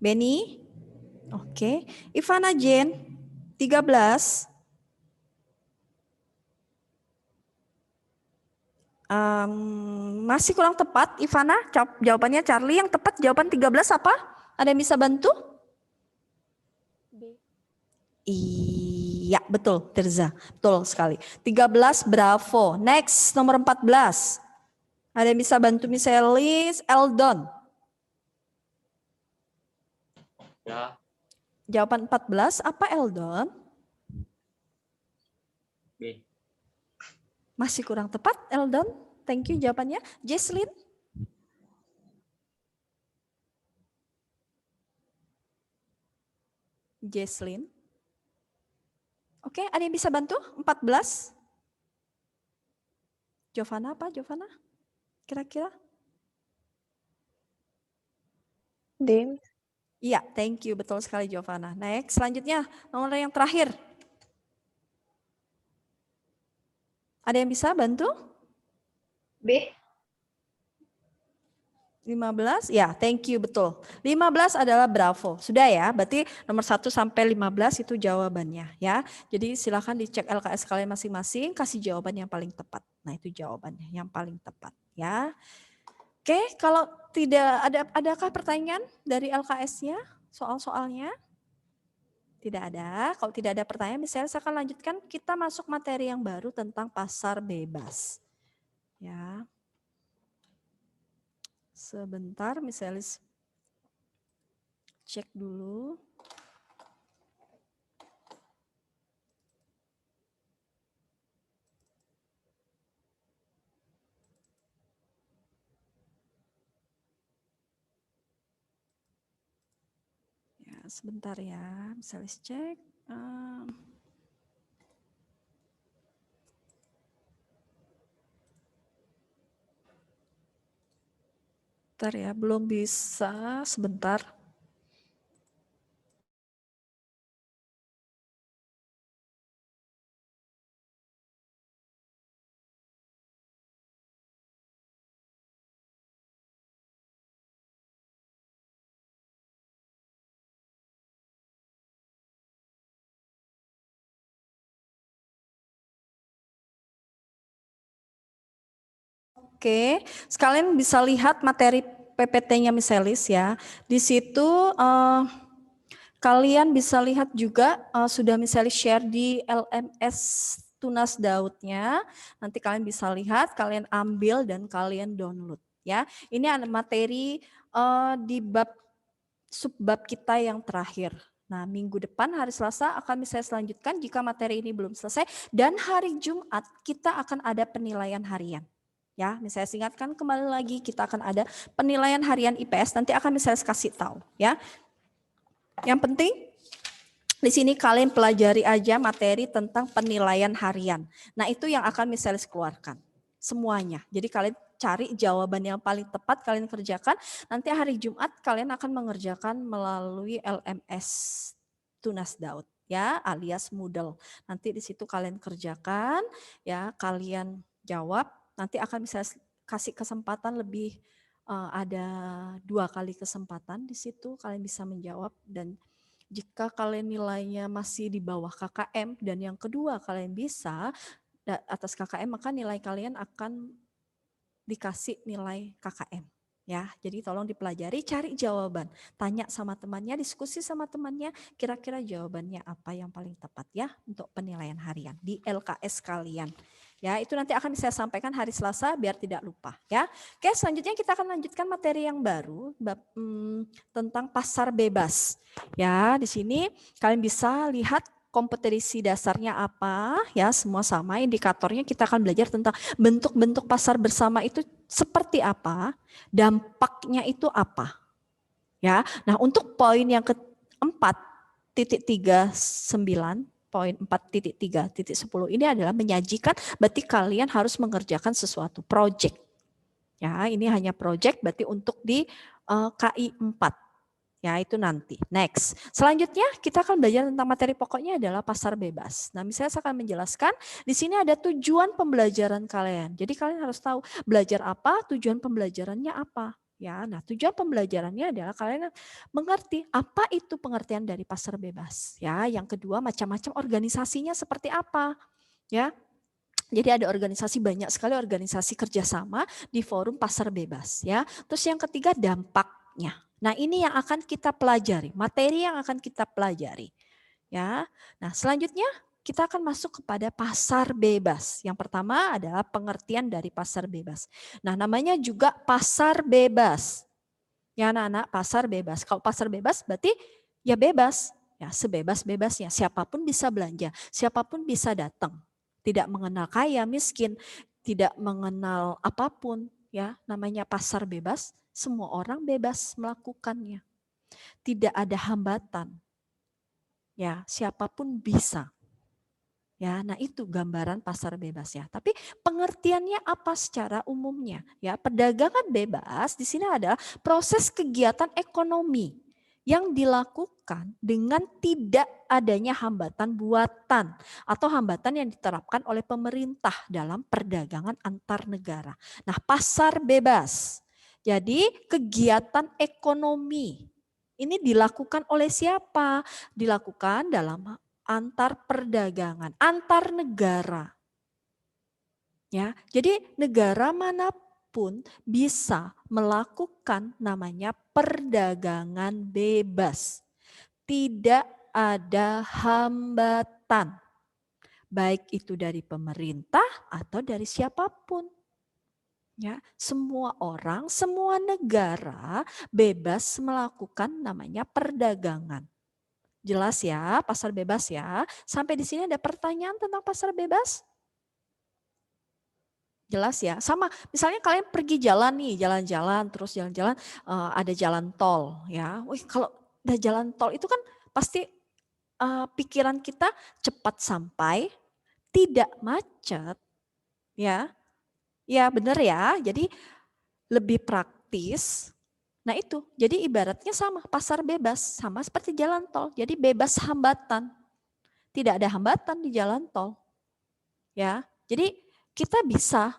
Benny. Oke. Ivana Jane. 13. Masih kurang tepat, Ivana. Jawabannya Charlie. Yang tepat jawaban 13 apa? Ada yang bisa bantu? Iya, betul, Tirza. Betul sekali. 13, bravo. Next, nomor 14. Ada yang bisa bantu Miss Elis? Eldon. Ya. Jawaban 14, apa Eldon? B. Masih kurang tepat, Eldon. Thank you jawabannya. Jesslyn. Jesslyn. Oke, ada yang bisa bantu? 14. Jovana apa, Jovana? Kira-kira? D. Iya, thank you. Betul sekali, Jovana. Next, selanjutnya nomor yang terakhir. Ada yang bisa bantu? B. 15, ya thank you, betul. 15 adalah bravo. Sudah ya, berarti nomor 1 sampai 15 itu jawabannya ya. Jadi silakan dicek LKS kalian masing-masing, kasih jawaban yang paling tepat. Nah itu jawabannya yang paling tepat ya. Oke, kalau tidak adakah pertanyaan dari LKS-nya, soal-soalnya? Tidak ada. Kalau tidak ada pertanyaan, misalnya saya akan lanjutkan, kita masuk materi yang baru tentang pasar bebas. Ya. Sebentar, misalnya cek dulu. Ya, sebentar ya, misalnya cek. Bentar ya, belum bisa, sebentar. Oke, sekalian bisa lihat materi PPT-nya Miss Elis ya. Di situ kalian bisa lihat juga sudah Miss Elis share di LMS Tunas Daudnya. Nanti kalian bisa lihat, kalian ambil dan kalian download ya. Ini ada materi di subbab kita yang terakhir. Nah, minggu depan hari Selasa akan bisa selanjutkan jika materi ini belum selesai, dan hari Jumat kita akan ada penilaian harian. Ya, misalnya ingatkan kembali lagi kita akan ada penilaian harian IPS, nanti akan misalnya kasih tahu ya. Yang penting di sini kalian pelajari aja materi tentang penilaian harian. Nah, itu yang akan misalnya keluarkan semuanya. Jadi kalian cari jawaban yang paling tepat, kalian kerjakan. Nanti hari Jumat kalian akan mengerjakan melalui LMS Tunas Daud ya, alias Moodle. Nanti di situ kalian kerjakan ya, kalian jawab. Nanti akan bisa kasih kesempatan lebih, ada 2 kali kesempatan di situ kalian bisa menjawab, dan jika kalian nilainya masih di bawah KKM dan yang kedua kalian bisa atas KKM, maka nilai kalian akan dikasih nilai KKM. Ya, jadi tolong dipelajari, cari jawaban, tanya sama temannya, diskusi sama temannya, kira-kira jawabannya apa yang paling tepat ya untuk penilaian harian di LKS kalian. Ya, itu nanti akan saya sampaikan hari Selasa biar tidak lupa ya. Oke, selanjutnya kita akan lanjutkan materi yang baru tentang pasar bebas. Ya, di sini kalian bisa lihat kompetensi dasarnya apa ya, semua sama, indikatornya kita akan belajar tentang bentuk-bentuk pasar bersama itu seperti apa, dampaknya itu apa. Ya. Nah, untuk poin yang ke-4.39 poin 4.3.10 ini adalah menyajikan, berarti kalian harus mengerjakan sesuatu project. Ya, ini hanya project berarti untuk di KI 4. Ya, itu nanti. Next. Selanjutnya kita akan belajar tentang materi pokoknya adalah pasar bebas. Nah, misalnya saya akan menjelaskan di sini ada tujuan pembelajaran kalian. Jadi kalian harus tahu belajar apa, tujuan pembelajarannya apa. Ya, nah tujuan pembelajarannya adalah kalian mengerti apa itu pengertian dari pasar bebas. Ya, yang kedua macam-macam organisasinya seperti apa. Ya. Jadi ada organisasi, banyak sekali organisasi kerjasama di forum pasar bebas ya. Terus yang ketiga dampaknya. Nah ini yang akan kita pelajari, materi yang akan kita pelajari ya. Nah selanjutnya kita akan masuk kepada pasar bebas. Yang pertama adalah pengertian dari pasar bebas. Nah namanya juga pasar bebas. Ya anak-anak, pasar bebas. Kalau pasar bebas berarti ya bebas. Ya sebebas-bebasnya. Siapapun bisa belanja, siapapun bisa datang. Tidak mengenal kaya, miskin, tidak mengenal apapun. Ya namanya pasar bebas, semua orang bebas melakukannya. Tidak ada hambatan. Ya siapapun bisa. Ya, nah itu gambaran pasar bebas ya. Tapi pengertiannya apa secara umumnya? Ya, perdagangan bebas di sini adalah proses kegiatan ekonomi yang dilakukan dengan tidak adanya hambatan buatan atau hambatan yang diterapkan oleh pemerintah dalam perdagangan antar negara. Nah, pasar bebas. Jadi kegiatan ekonomi ini dilakukan oleh siapa? Dilakukan dalam antar perdagangan, antar negara. Ya, jadi negara manapun bisa melakukan namanya perdagangan bebas. Tidak ada hambatan. Baik itu dari pemerintah atau dari siapapun. Ya, semua orang, semua negara bebas melakukan namanya perdagangan. Jelas ya, pasar bebas ya. Sampai di sini ada pertanyaan tentang pasar bebas? Jelas ya. Sama, misalnya kalian pergi jalan nih, jalan-jalan, terus jalan-jalan ada jalan tol ya. Wih, kalau ada jalan tol itu kan pasti pikiran kita cepat sampai, tidak macet, ya. Ya benar ya. Jadi lebih praktis. Nah itu, jadi ibaratnya sama, pasar bebas, sama seperti jalan tol. Jadi bebas hambatan, tidak ada hambatan di jalan tol. Ya, jadi kita bisa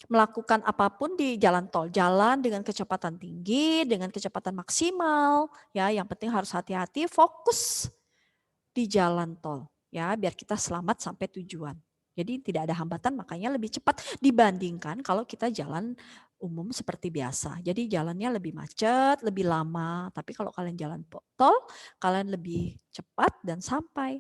melakukan apapun di jalan tol, jalan dengan kecepatan tinggi, dengan kecepatan maksimal. Ya, yang penting harus hati-hati, fokus di jalan tol, ya, biar kita selamat sampai tujuan. Jadi tidak ada hambatan, makanya lebih cepat dibandingkan kalau kita jalan umum seperti biasa. Jadi jalannya lebih macet, lebih lama. Tapi kalau kalian jalan tol, kalian lebih cepat dan sampai.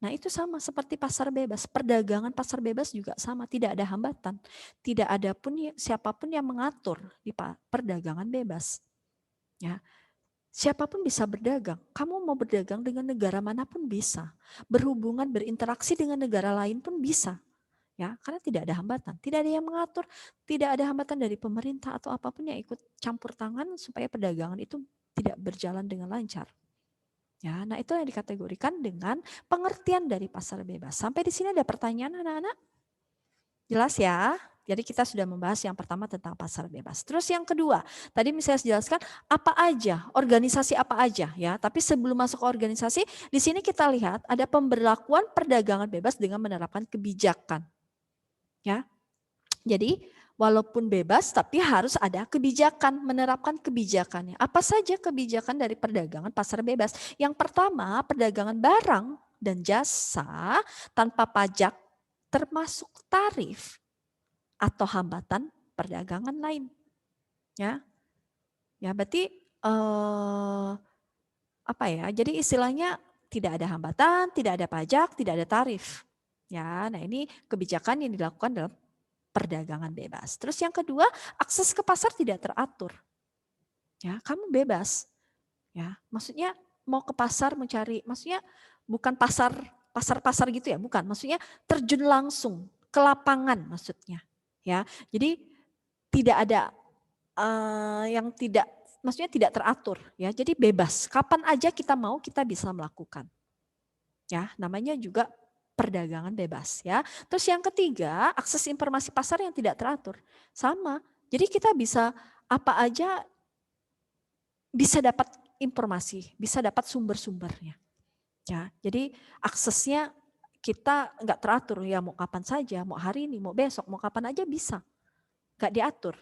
Nah itu sama seperti pasar bebas. Perdagangan pasar bebas juga sama, tidak ada hambatan. Tidak ada pun siapapun yang mengatur di perdagangan bebas. Ya. Siapapun bisa berdagang. Kamu mau berdagang dengan negara manapun bisa. Berhubungan, berinteraksi dengan negara lain pun bisa. Ya, karena tidak ada hambatan, tidak ada yang mengatur, tidak ada hambatan dari pemerintah atau apapun yang ikut campur tangan supaya perdagangan itu tidak berjalan dengan lancar. Ya, nah itu yang dikategorikan dengan pengertian dari pasar bebas. Sampai di sini ada pertanyaan anak-anak? Jelas ya? Jadi kita sudah membahas yang pertama tentang pasar bebas. Terus yang kedua, tadi misalnya jelaskan apa aja, organisasi apa aja ya. Tapi sebelum masuk ke organisasi, di sini kita lihat ada pemberlakuan perdagangan bebas dengan menerapkan kebijakan. Ya. Jadi walaupun bebas tapi harus ada kebijakan, menerapkan kebijakannya. Apa saja kebijakan dari perdagangan pasar bebas? Yang pertama, perdagangan barang dan jasa tanpa pajak termasuk tarif atau hambatan perdagangan lain. Ya. Ya, berarti apa ya? Jadi istilahnya tidak ada hambatan, tidak ada pajak, tidak ada tarif. Ya, nah ini kebijakan yang dilakukan dalam perdagangan bebas. Terus yang kedua, akses ke pasar tidak teratur. Ya, kamu bebas. Ya, maksudnya mau ke pasar mencari, maksudnya bukan pasar gitu ya, bukan. Maksudnya terjun langsung ke lapangan maksudnya. Ya, jadi tidak ada yang tidak, maksudnya tidak teratur. Ya, jadi bebas. Kapan aja kita mau kita bisa melakukan. Ya, namanya juga perdagangan bebas ya. Terus yang ketiga, akses informasi pasar yang tidak teratur. Sama. Jadi kita bisa apa aja bisa dapat informasi, bisa dapat sumber-sumbernya. Ya, jadi aksesnya kita nggak teratur ya, mau kapan saja, mau hari ini, mau besok, mau kapan aja bisa. Nggak diatur.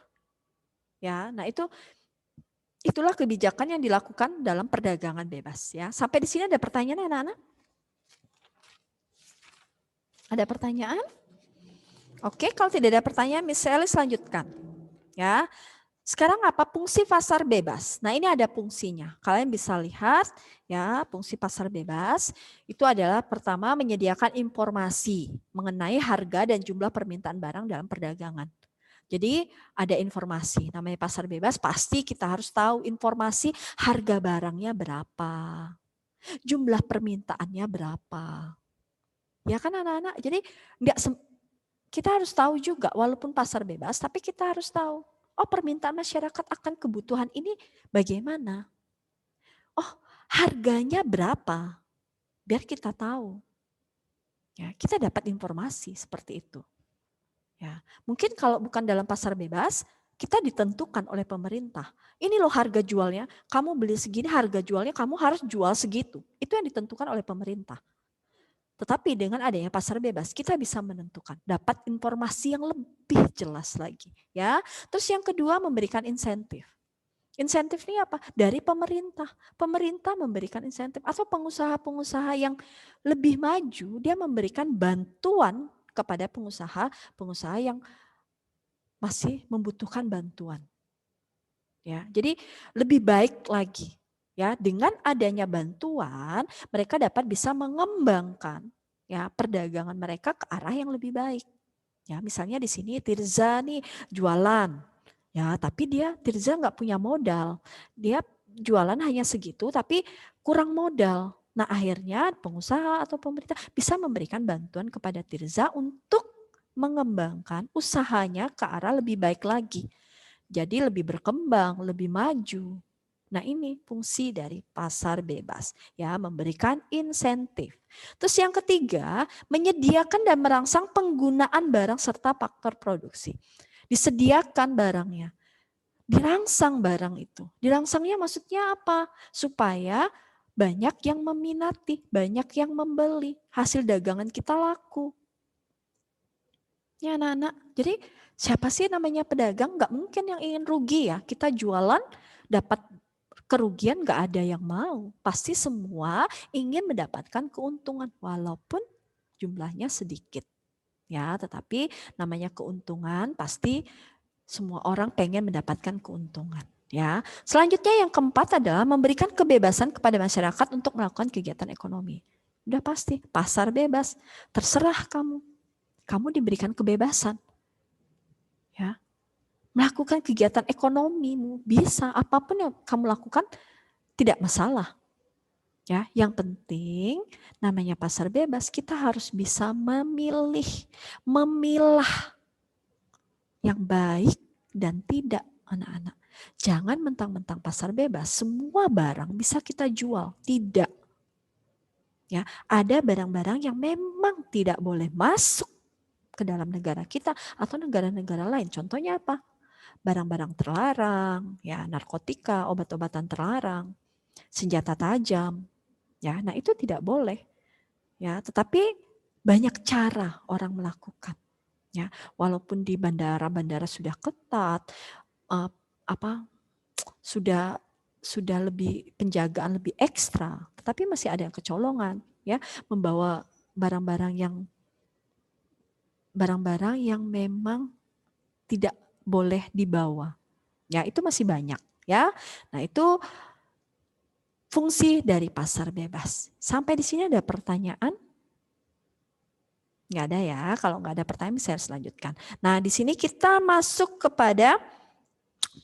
Ya, nah itulah kebijakan yang dilakukan dalam perdagangan bebas ya. Sampai di sini ada pertanyaan anak-anak? Ada pertanyaan? Oke, kalau tidak ada pertanyaan, Miss Alice lanjutkan. Ya. Sekarang apa fungsi pasar bebas? Nah, ini ada fungsinya. Kalian bisa lihat ya, fungsi pasar bebas itu adalah pertama menyediakan informasi mengenai harga dan jumlah permintaan barang dalam perdagangan. Jadi ada informasi, namanya pasar bebas pasti kita harus tahu informasi harga barangnya berapa, jumlah permintaannya berapa. Ya kan anak-anak? Jadi kita harus tahu juga walaupun pasar bebas tapi kita harus tahu. Oh, permintaan masyarakat akan kebutuhan ini bagaimana? Oh, harganya berapa? Biar kita tahu. Ya, kita dapat informasi seperti itu. Ya, mungkin kalau bukan dalam pasar bebas, kita ditentukan oleh pemerintah. Ini loh harga jualnya, kamu beli segini, harga jualnya kamu harus jual segitu. Itu yang ditentukan oleh pemerintah. Tetapi dengan adanya pasar bebas, kita bisa menentukan, dapat informasi yang lebih jelas lagi. Ya, terus yang kedua memberikan insentif. Insentif ini apa? Dari pemerintah. Pemerintah memberikan insentif atau pengusaha-pengusaha yang lebih maju, dia memberikan bantuan kepada pengusaha yang masih membutuhkan bantuan. Ya, jadi lebih baik lagi. Ya, dengan adanya bantuan, mereka dapat bisa mengembangkan ya perdagangan mereka ke arah yang lebih baik. Ya, misalnya di sini Tirza nih jualan. Ya, tapi Tirza nggak punya modal. Dia jualan hanya segitu tapi kurang modal. Nah, akhirnya pengusaha atau pemerintah bisa memberikan bantuan kepada Tirza untuk mengembangkan usahanya ke arah lebih baik lagi. Jadi lebih berkembang, lebih maju. Nah, ini fungsi dari pasar bebas, ya, memberikan insentif. Terus yang ketiga, menyediakan dan merangsang penggunaan barang serta faktor produksi. Disediakan barangnya, dirangsang barang itu. Dirangsangnya maksudnya apa? Supaya banyak yang meminati, banyak yang membeli, hasil dagangan kita laku. Ya anak-anak, jadi siapa sih namanya pedagang? Nggak mungkin yang ingin rugi ya. Kita jualan dapat kerugian, nggak ada yang mau. Pasti semua ingin mendapatkan keuntungan walaupun jumlahnya sedikit. Ya, tetapi namanya keuntungan pasti semua orang pengen mendapatkan keuntungan. Ya, selanjutnya yang keempat adalah memberikan kebebasan kepada masyarakat untuk melakukan kegiatan ekonomi. Udah pasti pasar bebas, terserah kamu. Kamu diberikan kebebasan. Ya. Melakukan kegiatan ekonomimu bisa, apapun yang kamu lakukan tidak masalah. Ya, yang penting namanya pasar bebas kita harus bisa memilah yang baik dan tidak, anak-anak. Jangan mentang-mentang pasar bebas semua barang bisa kita jual, tidak. Ya, ada barang-barang yang memang tidak boleh masuk ke dalam negara kita atau negara-negara lain. Contohnya apa? Barang-barang terlarang, ya, narkotika, obat-obatan terlarang, senjata tajam. Ya, nah itu tidak boleh. Ya, tetapi banyak cara orang melakukan. Ya, walaupun di bandara-bandara sudah ketat, sudah lebih penjagaan lebih ekstra, tetapi masih ada yang kecolongan, ya, membawa barang-barang yang memang tidak boleh dibawa. Ya, itu masih banyak, ya. Nah, itu fungsi dari pasar bebas. Sampai di sini ada pertanyaan? Nggak ada ya. Kalau nggak ada pertanyaan, saya harus lanjutkan. Nah, di sini kita masuk kepada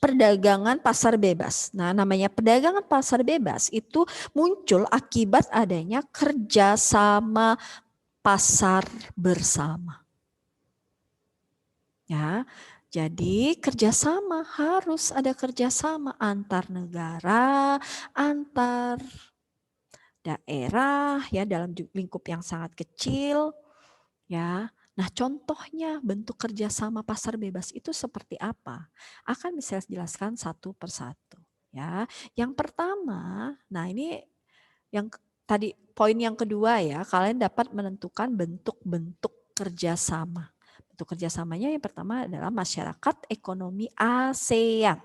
perdagangan pasar bebas. Nah, namanya perdagangan pasar bebas itu muncul akibat adanya kerjasama pasar bersama. Ya, jadi kerjasama, harus ada kerjasama antar negara, antar daerah, ya, dalam lingkup yang sangat kecil, ya. Nah, contohnya bentuk kerjasama pasar bebas itu seperti apa? Akan bisa jelaskan satu persatu, ya. Yang pertama, nah ini yang tadi poin yang kedua ya, kalian dapat menentukan bentuk-bentuk kerjasama. Bentuk kerjasamanya yang pertama adalah masyarakat ekonomi ASEAN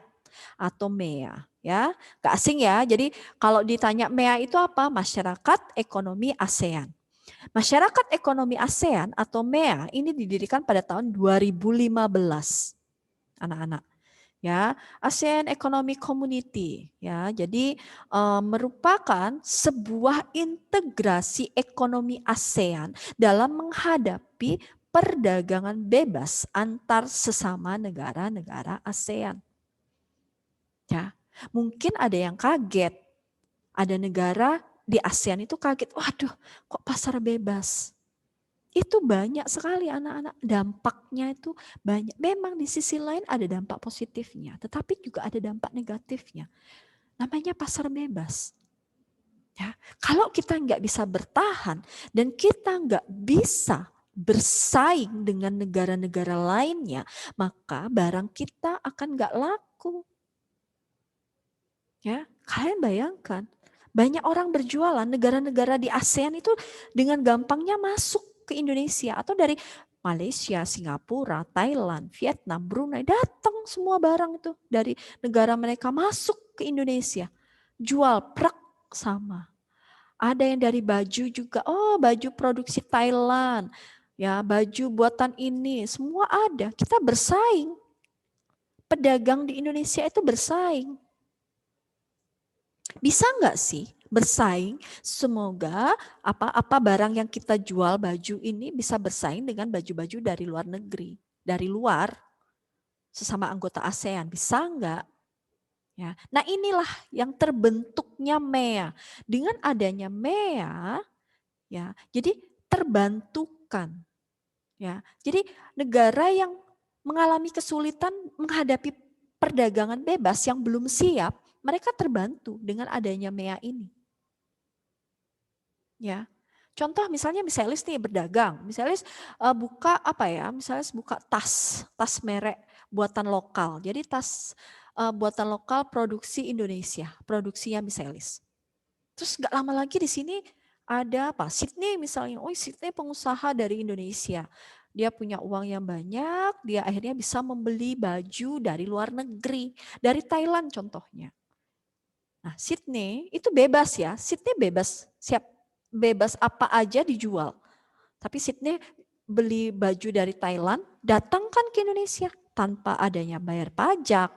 atau MEA, ya, nggak asing ya. Jadi kalau ditanya MEA itu apa? Masyarakat ekonomi ASEAN. Masyarakat Ekonomi ASEAN atau MEA ini didirikan pada tahun 2015, anak-anak. Ya, ASEAN Economic Community, ya. Jadi merupakan sebuah integrasi ekonomi ASEAN dalam menghadapi perdagangan bebas antar sesama negara-negara ASEAN. Ya, mungkin ada yang kaget. Ada negara di ASEAN itu kaget, waduh, kok pasar bebas? Itu banyak sekali anak-anak, dampaknya itu banyak. Memang di sisi lain ada dampak positifnya, tetapi juga ada dampak negatifnya. Namanya pasar bebas. Ya, kalau kita nggak bisa bertahan dan kita nggak bisa bersaing dengan negara-negara lainnya, maka barang kita akan nggak laku. Ya, kalian bayangkan, banyak orang berjualan, negara-negara di ASEAN itu dengan gampangnya masuk ke Indonesia atau dari Malaysia, Singapura, Thailand, Vietnam, Brunei, datang semua barang itu dari negara mereka masuk ke Indonesia. Jual prak sama. Ada yang dari baju juga, oh baju produksi Thailand, ya baju buatan ini, semua ada. Kita bersaing. Pedagang di Indonesia itu bersaing. Bisa nggak sih bersaing? Semoga apa barang yang kita jual baju ini bisa bersaing dengan baju-baju dari luar negeri, dari luar, sesama anggota ASEAN. Bisa nggak? Ya. Nah inilah yang terbentuknya MEA. Dengan adanya MEA, ya, jadi terbantukan. Ya, jadi negara yang mengalami kesulitan menghadapi perdagangan bebas yang belum siap, mereka terbantu dengan adanya MEA ini. Ya, contoh misalnya misalnya nih berdagang, misalnya buka apa ya, misalnya buka tas merek buatan lokal. Jadi tas buatan lokal produksi Indonesia, produksinya misalnya. Terus nggak lama lagi di sini ada apa? Sydney misalnya, oh Sydney pengusaha dari Indonesia. Dia punya uang yang banyak, dia akhirnya bisa membeli baju dari luar negeri, dari Thailand contohnya. Nah, Sydney itu bebas ya, Sydney bebas, bebas apa aja dijual. Tapi Sydney beli baju dari Thailand, datangkan ke Indonesia tanpa adanya bayar pajak,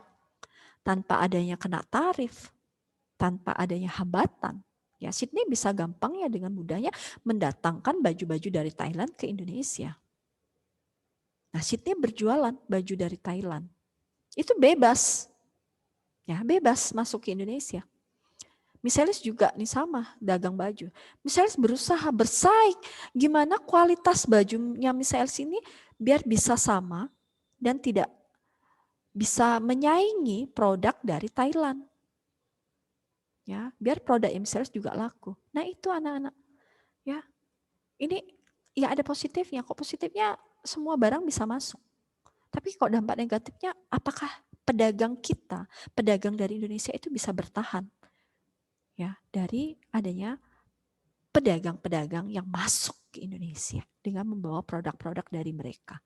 tanpa adanya kena tarif, tanpa adanya hambatan. Ya, Sydney bisa gampang ya dengan mudahnya mendatangkan baju-baju dari Thailand ke Indonesia. Nah, Sydney berjualan baju dari Thailand. Itu bebas. Ya, bebas masuk ke Indonesia. Misalis juga nih sama, dagang baju. Misalis berusaha bersaing gimana kualitas bajunya Misalis ini biar bisa sama dan tidak bisa menyaingi produk dari Thailand. Ya, biar produk Misalis juga laku. Nah, itu anak-anak. Ya. Ini ya ada positifnya. Kok positifnya semua barang bisa masuk. Tapi kok dampak negatifnya apakah pedagang kita, pedagang dari Indonesia itu bisa bertahan? Ya, dari adanya pedagang-pedagang yang masuk ke Indonesia dengan membawa produk-produk dari mereka.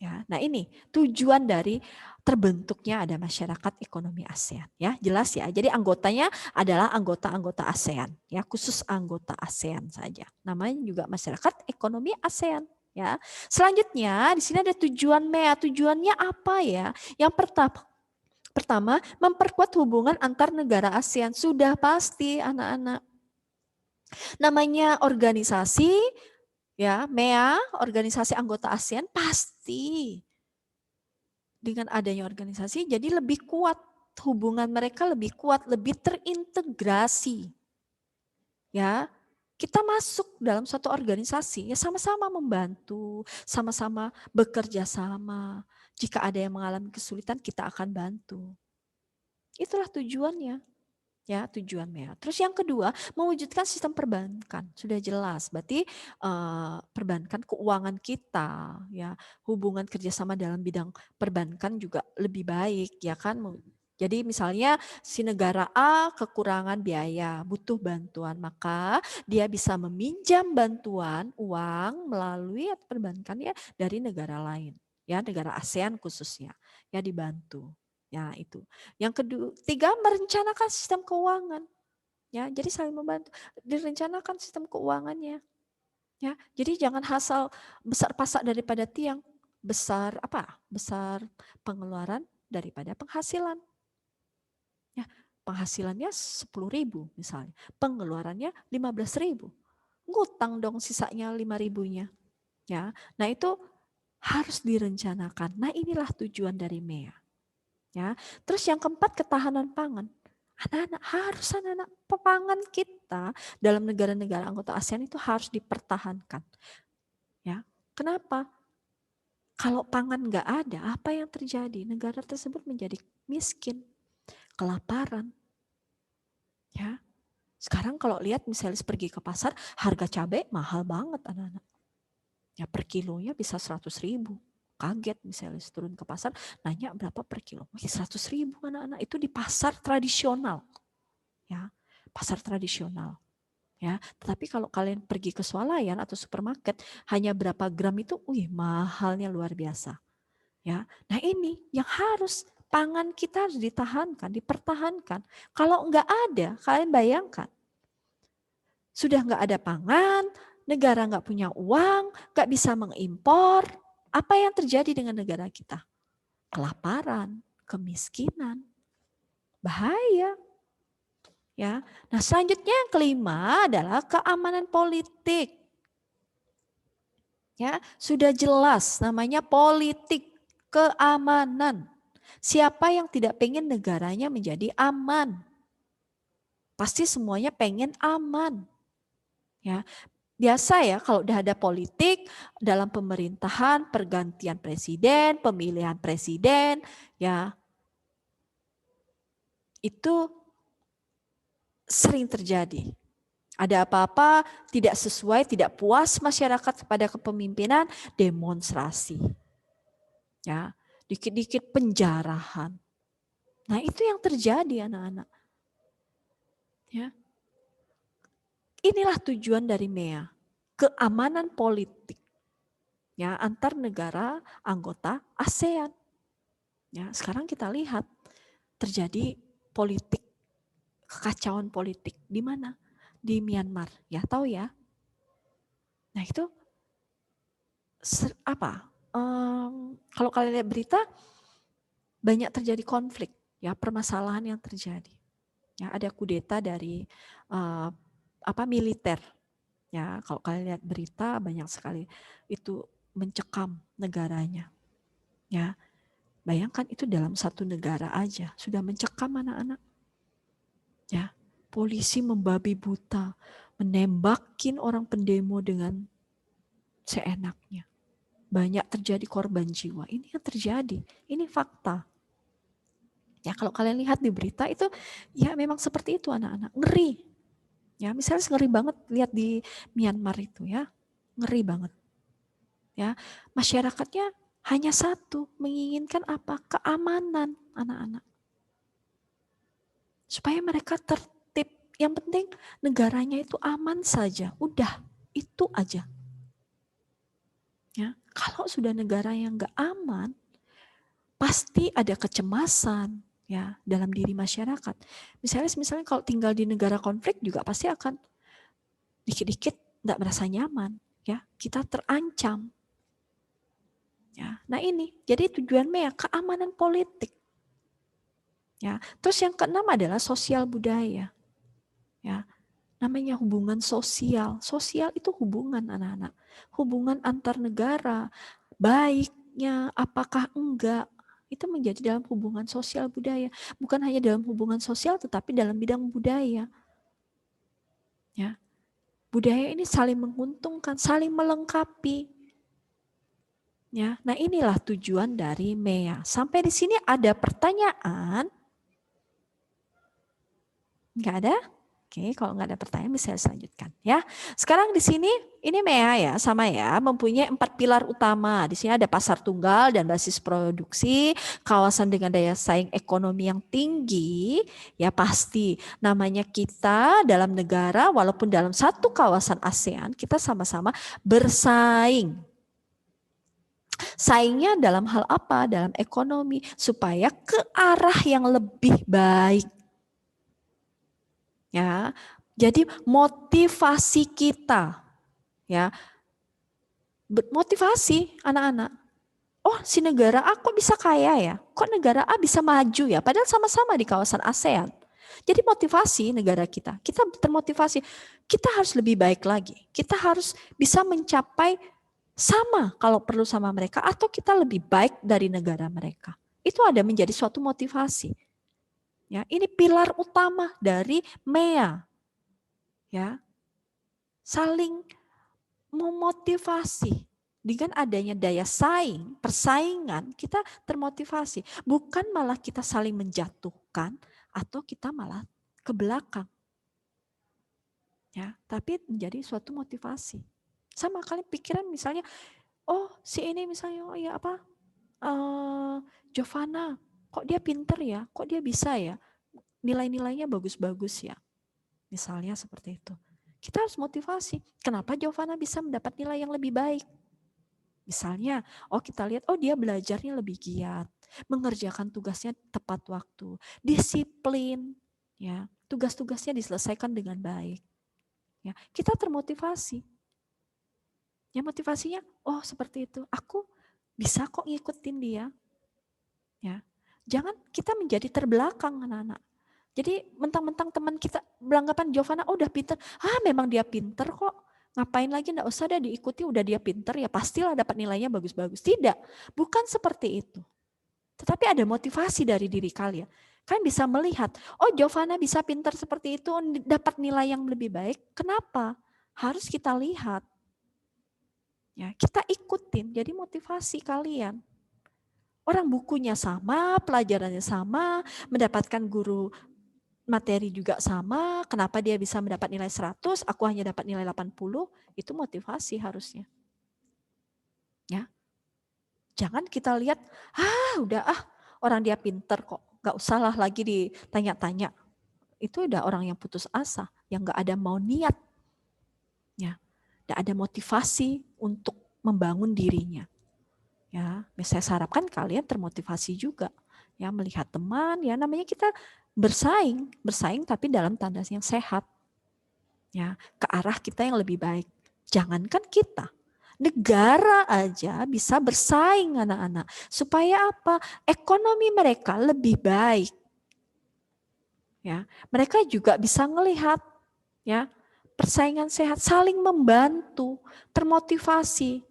Ya, nah ini tujuan dari terbentuknya ada masyarakat ekonomi ASEAN. Ya, jelas ya. Jadi anggotanya adalah anggota-anggota ASEAN. Ya, khusus anggota ASEAN saja. Namanya juga masyarakat ekonomi ASEAN. Ya, selanjutnya di sini ada tujuan MEA. Tujuannya apa ya? Yang pertama, memperkuat hubungan antar negara ASEAN. Sudah pasti anak-anak. Namanya organisasi, ya MEA, organisasi anggota ASEAN, pasti dengan adanya organisasi jadi lebih kuat. Hubungan mereka lebih kuat, lebih terintegrasi. Ya, kita masuk dalam suatu organisasi, ya sama-sama membantu, sama-sama bekerja sama. Jika ada yang mengalami kesulitan, kita akan bantu. Itulah tujuannya. Ya, tujuan MEA. Terus yang kedua, mewujudkan sistem perbankan. Sudah jelas, berarti perbankan keuangan kita, ya, hubungan kerjasama dalam bidang perbankan juga lebih baik, ya kan? Jadi misalnya si negara A kekurangan biaya, butuh bantuan, maka dia bisa meminjam bantuan uang melalui perbankan ya dari negara lain, ya negara ASEAN khususnya, ya dibantu. Ya itu. Yang ketiga, merencanakan sistem keuangan. Ya, jadi saling membantu. Direncanakan sistem keuangannya. Ya, jadi jangan asal besar pasak daripada tiang, besar pengeluaran daripada penghasilan. Ya, penghasilannya 10.000 misalnya, pengeluarannya 15.000. Ngutang dong sisanya 5.000-nya. Ya. Nah, itu harus direncanakan. Nah, inilah tujuan dari MEA. Ya. Terus yang keempat, ketahanan pangan. Anak-anak pangan kita dalam negara-negara anggota ASEAN itu harus dipertahankan. Ya. Kenapa? Kalau pangan nggak ada, apa yang terjadi? Negara tersebut menjadi miskin, kelaparan. Ya. Sekarang kalau lihat misalnya pergi ke pasar, harga cabai mahal banget anak-anak. Ya per kilonya bisa 100.000. Kaget misalnya turun ke pasar, nanya berapa per kilo. 100.000 anak-anak, itu di pasar tradisional. Ya, pasar tradisional. Ya, tetapi kalau kalian pergi ke swalayan atau supermarket, hanya berapa gram itu, mahalnya luar biasa. Ya, nah ini yang harus, pangan kita harus ditahankan, dipertahankan. Kalau enggak ada, kalian bayangkan, sudah enggak ada pangan, negara enggak punya uang, enggak bisa mengimpor, apa yang terjadi dengan negara kita? Kelaparan, kemiskinan, bahaya. Ya, nah selanjutnya yang kelima adalah keamanan politik. Ya, sudah jelas namanya politik keamanan. Siapa yang tidak pengen negaranya menjadi aman? Pasti semuanya pengen aman. Ya, biasa ya kalau udah ada politik dalam pemerintahan, pergantian presiden, pemilihan presiden, ya itu sering terjadi. Ada apa-apa tidak sesuai, tidak puas masyarakat kepada kepemimpinan, demonstrasi. Ya, dikit-dikit penjarahan. Nah, itu yang terjadi anak-anak. Ya. Inilah tujuan dari MEA, keamanan politik. Ya, antar negara anggota ASEAN. Ya, sekarang kita lihat terjadi politik, kekacauan politik di mana? Di Myanmar, ya tahu ya. Nah, itu apa? Kalau kalian lihat berita, banyak terjadi konflik, ya permasalahan yang terjadi. Ya, ada kudeta dari militer. Ya, kalau kalian lihat berita banyak sekali itu mencekam negaranya. Ya, bayangkan itu dalam satu negara aja sudah mencekam anak-anak. Ya, polisi membabi buta, menembakin orang pendemo dengan seenaknya. Banyak terjadi korban jiwa. Ini yang terjadi. Ini fakta. Ya, kalau kalian lihat di berita itu, ya memang seperti itu anak-anak. Ngeri. Ya, misalnya ngeri banget lihat di Myanmar itu ya. Ngeri banget. Ya, masyarakatnya hanya satu, menginginkan apa? Keamanan anak-anak. Supaya mereka tertib. Yang penting negaranya itu aman saja. Udah, itu aja. Ya, kalau sudah negara yang nggak aman, pasti ada kecemasan ya dalam diri masyarakat. Misalnya kalau tinggal di negara konflik juga pasti akan dikit-dikit nggak merasa nyaman, ya kita terancam. Ya, nah ini jadi tujuan MEA keamanan politik. Ya, terus yang keenam adalah sosial budaya. Ya, namanya hubungan sosial. Sosial itu hubungan anak-anak. Hubungan antar negara. Baiknya, apakah enggak. Itu menjadi dalam hubungan sosial budaya. Bukan hanya dalam hubungan sosial, tetapi dalam bidang budaya. Ya, budaya ini saling menguntungkan, saling melengkapi. Ya, nah inilah tujuan dari MEA. Sampai di sini ada pertanyaan? Enggak ada? Oke, kalau nggak ada pertanyaan bisa selanjutkan ya. Sekarang di sini ini MEA ya, sama ya, mempunyai 4 pilar utama. Di sini ada pasar tunggal dan basis produksi, kawasan dengan daya saing ekonomi yang tinggi, ya pasti namanya kita dalam negara walaupun dalam satu kawasan ASEAN kita sama-sama bersaing. Saingnya dalam hal apa? Dalam ekonomi supaya ke arah yang lebih baik. Ya, jadi motivasi kita, ya Motivasi anak-anak. Oh, si negara A kok bisa kaya ya? Kok negara A bisa maju ya? Padahal sama-sama di kawasan ASEAN. Jadi motivasi negara kita. Kita termotivasi. Kita harus lebih baik lagi. Kita harus bisa mencapai sama kalau perlu sama mereka atau kita lebih baik dari negara mereka. Itu ada menjadi suatu motivasi. Ya, ini pilar utama dari MEA. Ya. Saling memotivasi. Dengan adanya daya saing, persaingan, kita termotivasi. Bukan malah kita saling menjatuhkan atau kita malah ke belakang. Ya, tapi menjadi suatu motivasi. Sama kalian pikiran misalnya, oh si ini misalnya, oh ya apa, Jovana, kok dia pinter ya, kok dia bisa ya, nilai-nilainya bagus-bagus ya. Misalnya seperti itu. Kita harus motivasi. Kenapa Jovana bisa mendapat nilai yang lebih baik? Misalnya, oh kita lihat, oh dia belajarnya lebih giat, mengerjakan tugasnya tepat waktu, disiplin, ya tugas-tugasnya diselesaikan dengan baik. Ya, kita termotivasi. Ya motivasinya, oh seperti itu, aku bisa kok ngikutin dia. Ya, jangan kita menjadi terbelakang anak-anak. Jadi mentang-mentang teman kita beranggapan Jovana, oh udah pinter, memang dia pinter kok. Ngapain lagi, enggak usah deh diikuti, udah dia pinter ya pastilah dapat nilainya bagus-bagus. Tidak, bukan seperti itu. Tetapi ada motivasi dari diri kalian. Kalian bisa melihat, oh Jovana bisa pinter seperti itu, dapat nilai yang lebih baik. Kenapa? Harus kita lihat. Ya, kita ikutin, jadi motivasi kalian. Orang bukunya sama, pelajarannya sama, mendapatkan guru materi juga sama, kenapa dia bisa mendapat nilai 100, aku hanya dapat nilai 80, itu motivasi harusnya. Ya. Jangan kita lihat, orang dia pinter kok, gak usahlah lagi ditanya-tanya. Itu udah orang yang putus asa, yang gak ada mau niat. Ya. Gak ada motivasi untuk membangun dirinya. Ya, saya harapkan kalian termotivasi juga. Ya, melihat teman, ya namanya kita bersaing tapi dalam tanda yang sehat. Ya, ke arah kita yang lebih baik. Jangankan kita, negara aja bisa bersaing anak-anak. Supaya apa? Ekonomi mereka lebih baik. Ya, mereka juga bisa melihat ya, persaingan sehat, saling membantu, termotivasi.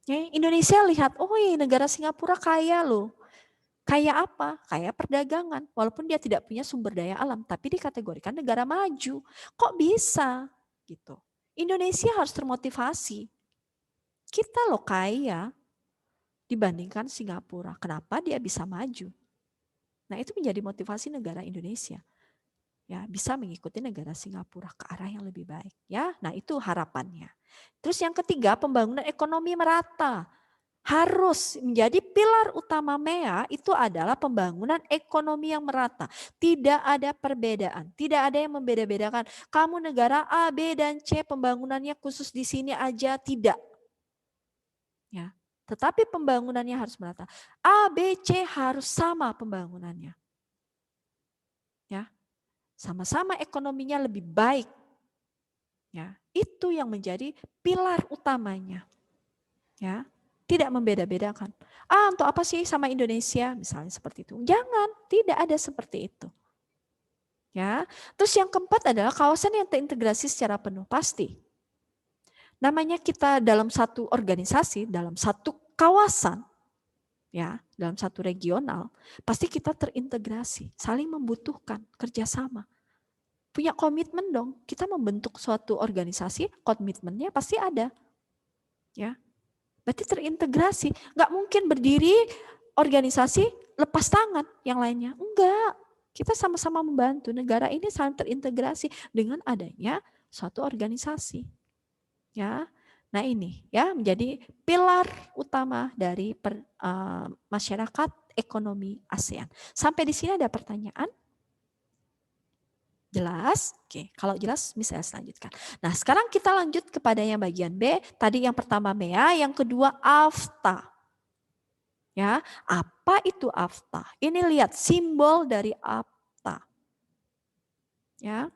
Ya, Indonesia lihat, oh iya negara Singapura kaya loh. Kaya apa? Kaya perdagangan. Walaupun dia tidak punya sumber daya alam, tapi dikategorikan negara maju. Kok bisa? Gitu. Indonesia harus termotivasi. Kita loh kaya dibandingkan Singapura. Kenapa dia bisa maju? Nah itu menjadi motivasi negara Indonesia. Ya, bisa mengikuti negara Singapura ke arah yang lebih baik. Ya, nah itu harapannya. Terus yang ketiga, pembangunan ekonomi merata. Harus menjadi pilar utama MEA itu adalah pembangunan ekonomi yang merata. Tidak ada perbedaan, tidak ada yang membeda-bedakan. Kamu negara A, B, dan C pembangunannya khusus di sini aja, tidak. Ya, tetapi pembangunannya harus merata. A, B, C harus sama pembangunannya. Ya, sama-sama ekonominya lebih baik. Ya, itu yang menjadi pilar utamanya. Ya. Tidak membeda-bedakan. Untuk apa sih sama Indonesia? Misalnya seperti itu. Jangan, tidak ada seperti itu. Ya. Terus yang keempat adalah kawasan yang terintegrasi secara penuh, pasti. Namanya kita dalam satu organisasi, dalam satu kawasan, ya, dalam satu regional, pasti kita terintegrasi, saling membutuhkan, kerjasama. Punya komitmen dong, kita membentuk suatu organisasi, komitmennya pasti ada. Ya. Berarti terintegrasi. Nggak mungkin berdiri organisasi lepas tangan yang lainnya. Enggak. Kita sama-sama membantu. Negara ini saling terintegrasi dengan adanya suatu organisasi. Ya. Nah ini ya menjadi pilar utama dari masyarakat ekonomi ASEAN. Sampai di sini ada pertanyaan? Jelas? Oke, kalau jelas bisa selanjutkan. Nah, sekarang kita lanjut kepada yang bagian B. Tadi yang pertama MEA, yang kedua AFTA. Ya, apa itu AFTA? Ini lihat simbol dari AFTA. Ya.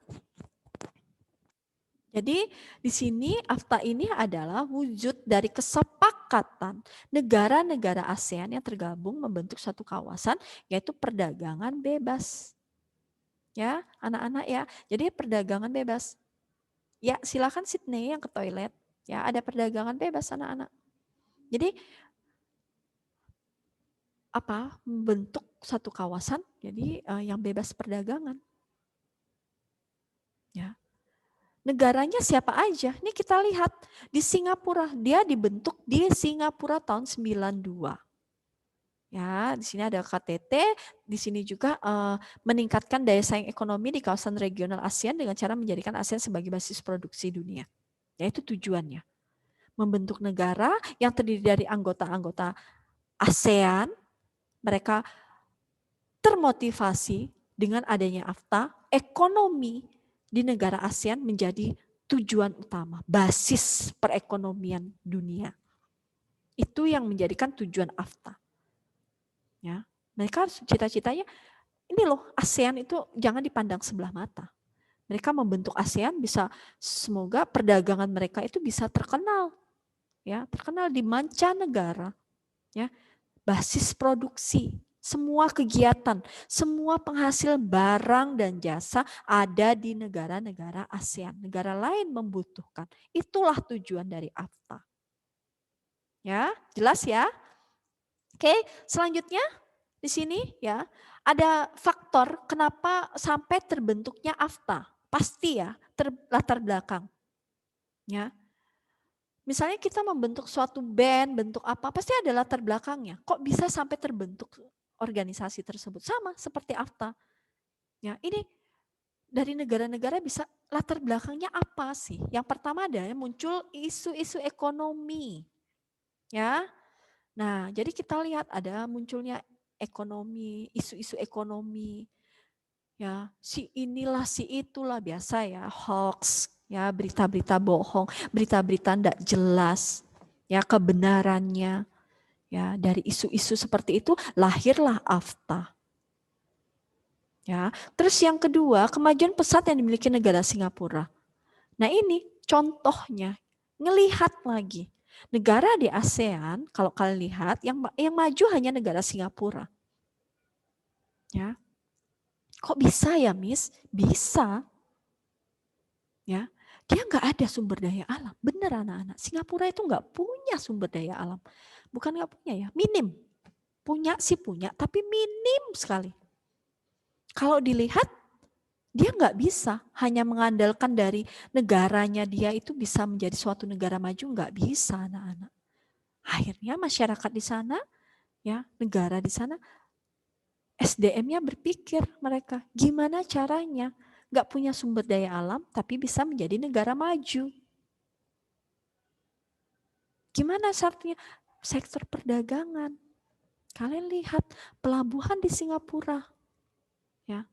Jadi di sini AFTA ini adalah wujud dari kesepakatan negara-negara ASEAN yang tergabung membentuk satu kawasan yaitu perdagangan bebas. Ya, anak-anak ya. Jadi perdagangan bebas. Ya, silakan Sydney yang ke toilet. Ya, ada perdagangan bebas anak-anak. Jadi apa? Membentuk satu kawasan jadi yang bebas perdagangan. Ya. Negaranya siapa aja? Ini kita lihat di Singapura, dia dibentuk di Singapura tahun 92. Ya, di sini ada KTT, di sini juga meningkatkan daya saing ekonomi di kawasan regional ASEAN dengan cara menjadikan ASEAN sebagai basis produksi dunia. Ya, itu tujuannya. Membentuk negara yang terdiri dari anggota-anggota ASEAN, mereka termotivasi dengan adanya AFTA, ekonomi di negara ASEAN menjadi tujuan utama, basis perekonomian dunia. Itu yang menjadikan tujuan AFTA. Ya, mereka cita-citanya ini loh, ASEAN itu jangan dipandang sebelah mata. Mereka membentuk ASEAN bisa semoga perdagangan mereka itu bisa terkenal. Ya, terkenal di mancanegara. Ya, basis produksi. Semua kegiatan, semua penghasil barang dan jasa ada di negara-negara ASEAN. Negara lain membutuhkan. Itulah tujuan dari AFTA. Ya, jelas ya? Oke, selanjutnya di sini ya ada faktor kenapa sampai terbentuknya AFTA. Pasti ya, latar belakang. Ya. Misalnya kita membentuk suatu band, bentuk apa, pasti ada latar belakangnya. Kok bisa sampai terbentuk organisasi tersebut? Sama seperti AFTA. Ya, ini dari negara-negara bisa latar belakangnya apa sih? Yang pertama ada muncul isu-isu ekonomi. Ya. Nah, jadi kita lihat ada munculnya ekonomi, isu-isu ekonomi. Ya, si inilah si itulah biasa ya, hoax, ya berita-berita bohong, berita-berita tidak jelas, ya kebenarannya. Ya, dari isu-isu seperti itu lahirlah AFTA. Ya, terus yang kedua, kemajuan pesat yang dimiliki negara Singapura. Nah, ini contohnya, ngelihat lagi. Negara di ASEAN, kalau kalian lihat, yang maju hanya negara Singapura. Ya. Kok bisa ya, Miss? Bisa. Ya, dia nggak ada sumber daya alam. Bener anak-anak. Singapura itu nggak punya sumber daya alam. Bukan nggak punya ya, minim. Punya sih punya, tapi minim sekali. Kalau dilihat, dia nggak bisa hanya mengandalkan dari negaranya dia itu bisa menjadi suatu negara maju, nggak bisa anak-anak. Akhirnya masyarakat di sana, ya negara di sana, SDM-nya berpikir mereka gimana caranya nggak punya sumber daya alam tapi bisa menjadi negara maju. Gimana syaratnya? Sektor perdagangan. Kalian lihat pelabuhan di Singapura, ya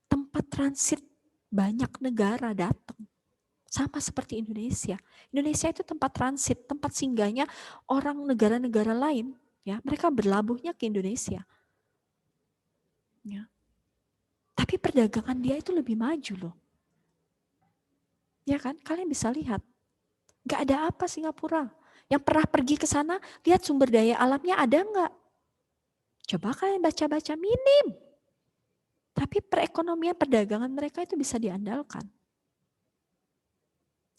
tempat transit banyak negara datang. Sama seperti Indonesia. Indonesia itu tempat transit, tempat singgahnya orang negara-negara lain. Ya, mereka berlabuhnya ke Indonesia. Ya. Tapi perdagangan dia itu lebih maju loh. Ya kan? Kalian bisa lihat. Gak ada apa Singapura. Yang pernah pergi ke sana, lihat sumber daya alamnya ada nggak? Coba kalian baca-baca, minim. Tapi perekonomian perdagangan mereka itu bisa diandalkan.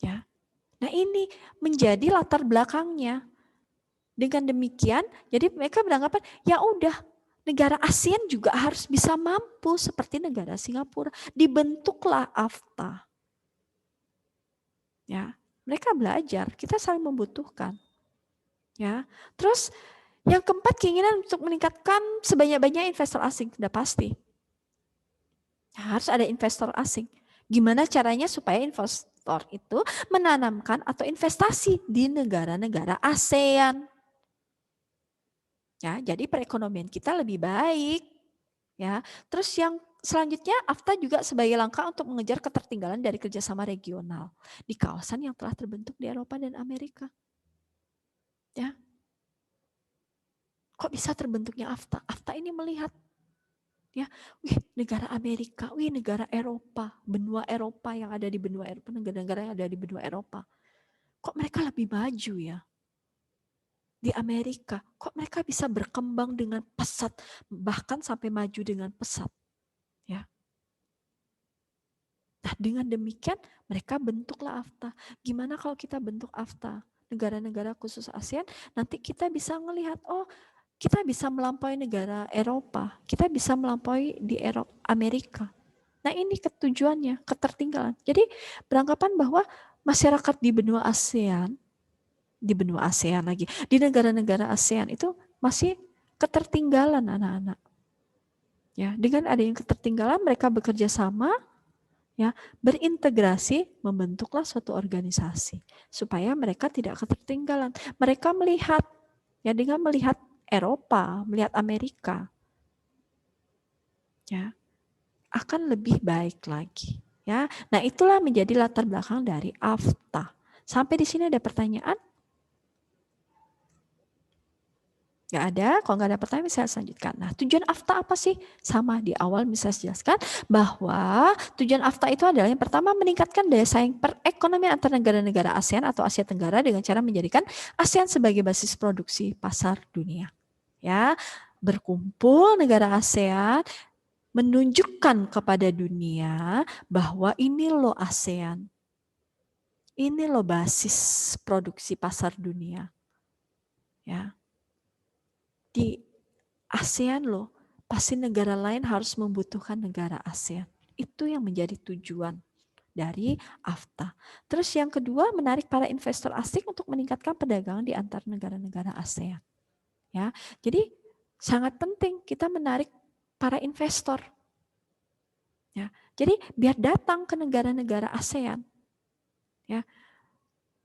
Ya. Nah ini menjadi latar belakangnya. Dengan demikian, jadi mereka beranggapan, ya udah, negara ASEAN juga harus bisa mampu seperti negara Singapura. Dibentuklah AFTA. Ya, mereka belajar, kita saling membutuhkan. Ya, terus yang keempat keinginan untuk meningkatkan sebanyak-banyaknya investor asing, sudah pasti. Ya, harus ada investor asing. Gimana caranya supaya investor itu menanamkan atau investasi di negara-negara ASEAN? Ya, jadi perekonomian kita lebih baik. Ya, terus yang selanjutnya AFTA juga sebagai langkah untuk mengejar ketertinggalan dari kerjasama regional di kawasan yang telah terbentuk di Eropa dan Amerika. Ya, kok bisa terbentuknya AFTA? AFTA ini melihat Ya, wih negara Amerika, wih negara Eropa, benua Eropa yang ada di benua Eropa, negara-negara yang ada di benua Eropa. Kok mereka lebih maju ya? Di Amerika, kok mereka bisa berkembang dengan pesat, bahkan sampai maju dengan pesat. Ya. Nah, dengan demikian mereka bentuklah AFTA. Gimana kalau kita bentuk AFTA? Negara-negara khusus ASEAN, nanti kita bisa melihat, oh kita bisa melampaui negara Eropa, kita bisa melampaui di Amerika. Nah ini ketujuannya, ketertinggalan. Jadi beranggapan bahwa masyarakat di benua ASEAN, di negara-negara ASEAN itu masih ketertinggalan anak-anak. Ya, dengan ada yang ketertinggalan mereka bekerja sama, ya, berintegrasi, membentuklah suatu organisasi supaya mereka tidak ketertinggalan. Mereka melihat, ya, dengan melihat Eropa, melihat Amerika, ya, akan lebih baik lagi. Ya, nah itulah menjadi latar belakang dari AFTA. Sampai di sini ada pertanyaan? Nggak ada, kalau nggak ada pertanyaan saya lanjutkan. Nah, tujuan AFTA apa sih? Sama di awal bisa saya jelaskan bahwa tujuan AFTA itu adalah yang pertama meningkatkan daya saing perekonomian antar negara-negara ASEAN atau Asia Tenggara dengan cara menjadikan ASEAN sebagai basis produksi pasar dunia. Ya, berkumpul negara ASEAN menunjukkan kepada dunia bahwa ini loh ASEAN. Ini loh basis produksi pasar dunia. Ya. Di ASEAN loh, pasti negara lain harus membutuhkan negara ASEAN. Itu yang menjadi tujuan dari AFTA. Terus yang kedua, menarik para investor asing untuk meningkatkan perdagangan di antar negara-negara ASEAN. Ya, jadi sangat penting kita menarik para investor. Ya, jadi biar datang ke negara-negara ASEAN. Ya,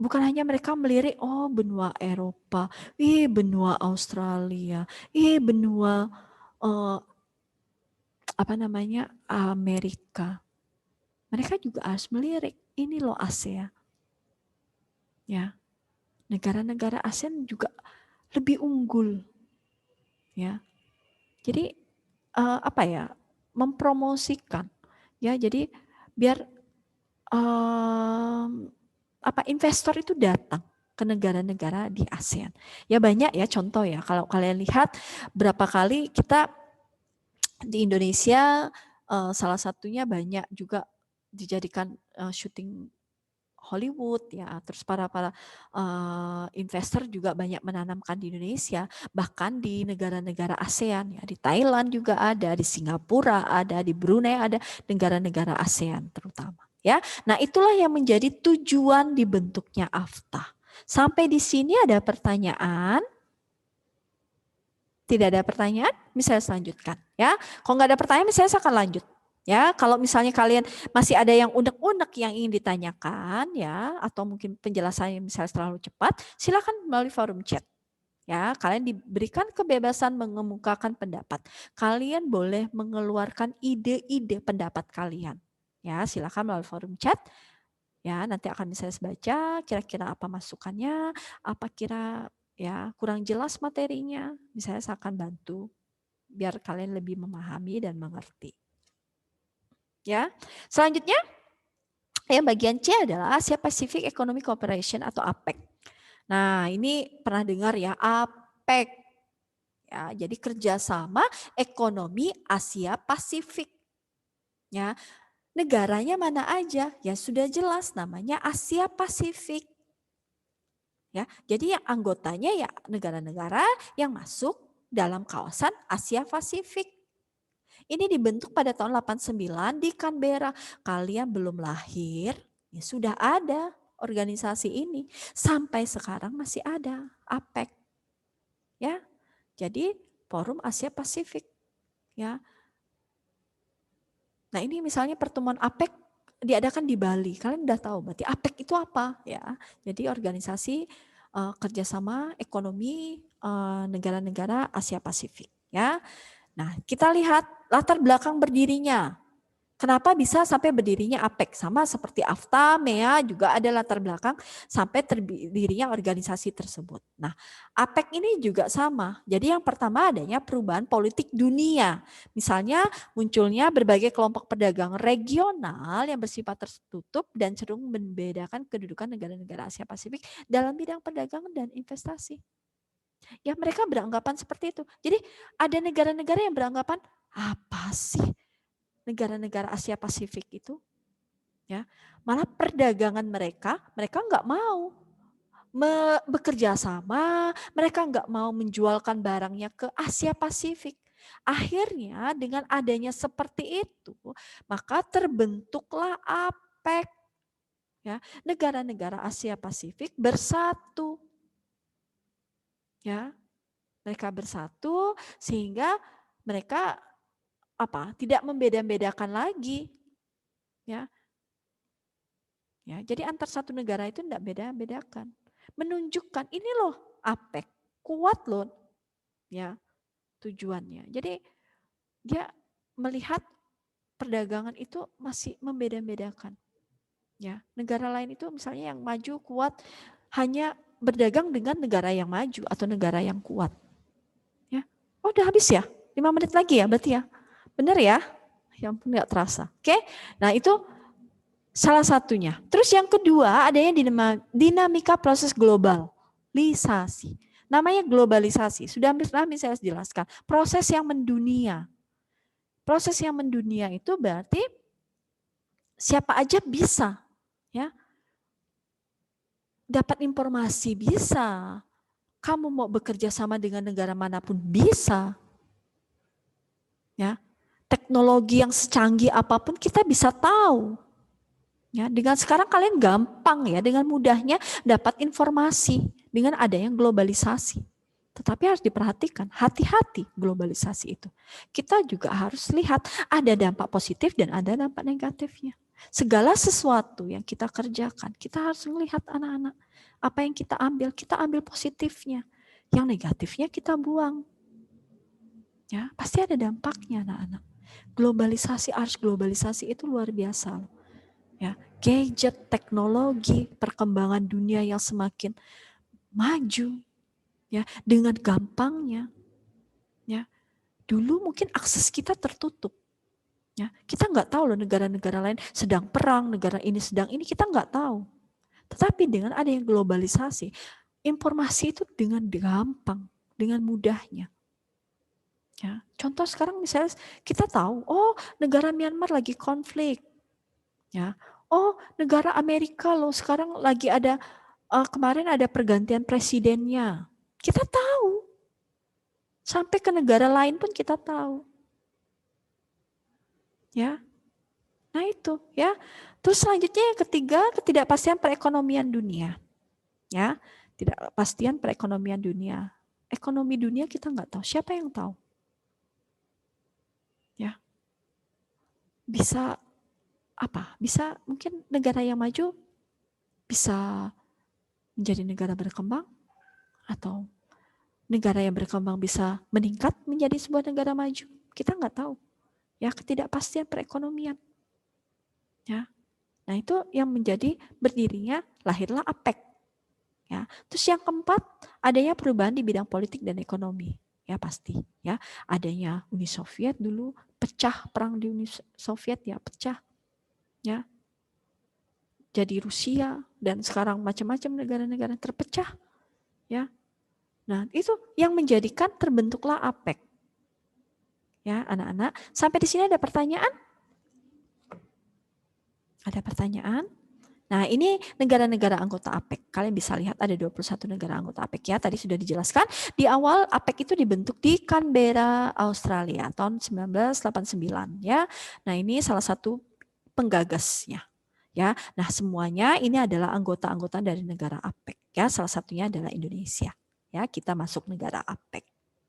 bukan hanya mereka melirik, oh benua Eropa, benua Australia, benua Amerika. Mereka juga harus melirik, ini loh ASEAN. Ya, negara-negara ASEAN juga lebih unggul. Ya, jadi mempromosikan. Ya, jadi biar investor itu datang ke negara-negara di ASEAN. Ya banyak ya contoh ya, kalau kalian lihat berapa kali kita di Indonesia salah satunya banyak juga dijadikan syuting Hollywood ya, terus para investor juga banyak menanamkan di Indonesia, bahkan di negara-negara ASEAN ya, di Thailand juga ada, di Singapura ada, di Brunei ada, negara-negara ASEAN terutama. Ya, nah itulah yang menjadi tujuan dibentuknya AFTA. Sampai di sini ada pertanyaan? Tidak ada pertanyaan? Misalnya selanjutkan. Ya, kalau nggak ada pertanyaan, misalnya saya akan lanjut. Ya, kalau misalnya kalian masih ada yang unek-unek yang ingin ditanyakan, ya, atau mungkin penjelasannya misalnya terlalu cepat, silakan melalui forum chat. Ya, kalian diberikan kebebasan mengemukakan pendapat. Kalian boleh mengeluarkan ide-ide pendapat kalian. Ya, silakan melalui forum chat. Ya, nanti akan bisa baca kira-kira apa masukannya, apa kira ya kurang jelas materinya, misalnya saya akan bantu biar kalian lebih memahami dan mengerti. Ya, selanjutnya yang bagian C adalah Asia Pacific Economic Cooperation atau APEC. Nah, ini pernah dengar ya APEC. Ya, jadi kerjasama ekonomi Asia Pasifik. Ya, negaranya mana aja? Ya sudah jelas namanya Asia Pasifik. Ya, jadi yang anggotanya ya negara-negara yang masuk dalam kawasan Asia Pasifik. Ini dibentuk pada tahun 89 di Canberra. Kalian belum lahir, ya sudah ada organisasi ini. Sampai sekarang masih ada APEC. Ya. Jadi Forum Asia Pasifik. Ya. Nah, ini misalnya pertemuan APEC diadakan di Bali. Kalian udah tahu berarti APEC itu apa, ya. Jadi organisasi kerjasama ekonomi negara-negara Asia Pasifik, ya. Nah, kita lihat latar belakang berdirinya. Kenapa bisa sampai berdirinya APEC? Sama seperti AFTA, MEA juga ada latar belakang sampai terdirinya organisasi tersebut. Nah, APEC ini juga sama. Jadi yang pertama adanya perubahan politik dunia. Misalnya munculnya berbagai kelompok pedagang regional yang bersifat tertutup dan cenderung membedakan kedudukan negara-negara Asia Pasifik dalam bidang perdagangan dan investasi. Ya mereka beranggapan seperti itu. Jadi ada negara-negara yang beranggapan apa sih negara-negara Asia Pasifik itu, ya malah perdagangan mereka nggak mau bekerja sama, mereka nggak mau menjualkan barangnya ke Asia Pasifik. Akhirnya dengan adanya seperti itu, maka terbentuklah APEC, ya negara-negara Asia Pasifik bersatu, ya mereka bersatu sehingga mereka tidak membeda-bedakan lagi, ya jadi antar satu negara itu tidak beda-bedakan, menunjukkan ini loh APEC kuat loh, ya tujuannya. Jadi dia melihat perdagangan itu masih membeda-bedakan, ya negara lain itu misalnya yang maju kuat hanya berdagang dengan negara yang maju atau negara yang kuat, ya udah habis ya 5 menit lagi ya berarti ya. Benar ya? Ya ampun nggak terasa. Oke, nah itu salah satunya. Terus yang kedua adanya dinamika proses globalisasi. Namanya globalisasi. Sudah saya jelaskan. Proses yang mendunia. Proses yang mendunia itu berarti siapa aja bisa, ya. Dapat informasi bisa. Kamu mau bekerja sama dengan negara manapun bisa. Ya. Teknologi yang secanggih apapun kita bisa tahu. Ya, dengan sekarang kalian gampang ya, dengan mudahnya dapat informasi dengan adanya globalisasi. Tetapi harus diperhatikan, hati-hati globalisasi itu. Kita juga harus lihat ada dampak positif dan ada dampak negatifnya. Segala sesuatu yang kita kerjakan, kita harus melihat anak-anak. Apa yang kita ambil positifnya. Yang negatifnya kita buang. Ya, pasti ada dampaknya anak-anak. Globalisasi itu luar biasa loh. Ya, gadget, teknologi, perkembangan dunia yang semakin maju, ya dengan gampangnya, ya dulu mungkin akses kita tertutup, ya kita nggak tahu loh negara-negara lain sedang perang, negara ini sedang ini kita nggak tahu. Tetapi dengan adanya globalisasi, informasi itu dengan gampang, dengan mudahnya. Ya, contoh sekarang misalnya kita tahu, oh negara Myanmar lagi konflik, ya, oh negara Amerika loh sekarang lagi ada kemarin ada pergantian presidennya, kita tahu, sampai ke negara lain pun kita tahu, ya, nah itu, ya, terus selanjutnya yang ketiga ketidakpastian perekonomian dunia, ya, ketidakpastian perekonomian dunia, ekonomi dunia kita nggak tahu, siapa yang tahu? Ya, bisa apa? Bisa mungkin negara yang maju bisa menjadi negara berkembang atau negara yang berkembang bisa meningkat menjadi sebuah negara maju. Kita nggak tahu. Ya, ketidakpastian perekonomian. Ya. Nah, itu yang menjadi berdirinya lahirlah APEC. Ya. Terus yang keempat, adanya perubahan di bidang politik dan ekonomi. Ya pasti, ya. Adanya Uni Soviet dulu pecah, perang di Uni Soviet ya pecah. Ya. Jadi Rusia dan sekarang macam-macam negara-negara terpecah. Ya. Nah, itu yang menjadikan terbentuklah APEC. Ya, anak-anak, sampai di sini ada pertanyaan? Ada pertanyaan? Nah, ini negara-negara anggota APEC. Kalian bisa lihat ada 21 negara anggota APEC ya. Tadi sudah dijelaskan. Di awal APEC itu dibentuk di Canberra, Australia tahun 1989 ya. Nah, ini salah satu penggagasnya. Ya. Nah, semuanya ini adalah anggota-anggota dari negara APEC ya. Salah satunya adalah Indonesia. Ya, kita masuk negara APEC.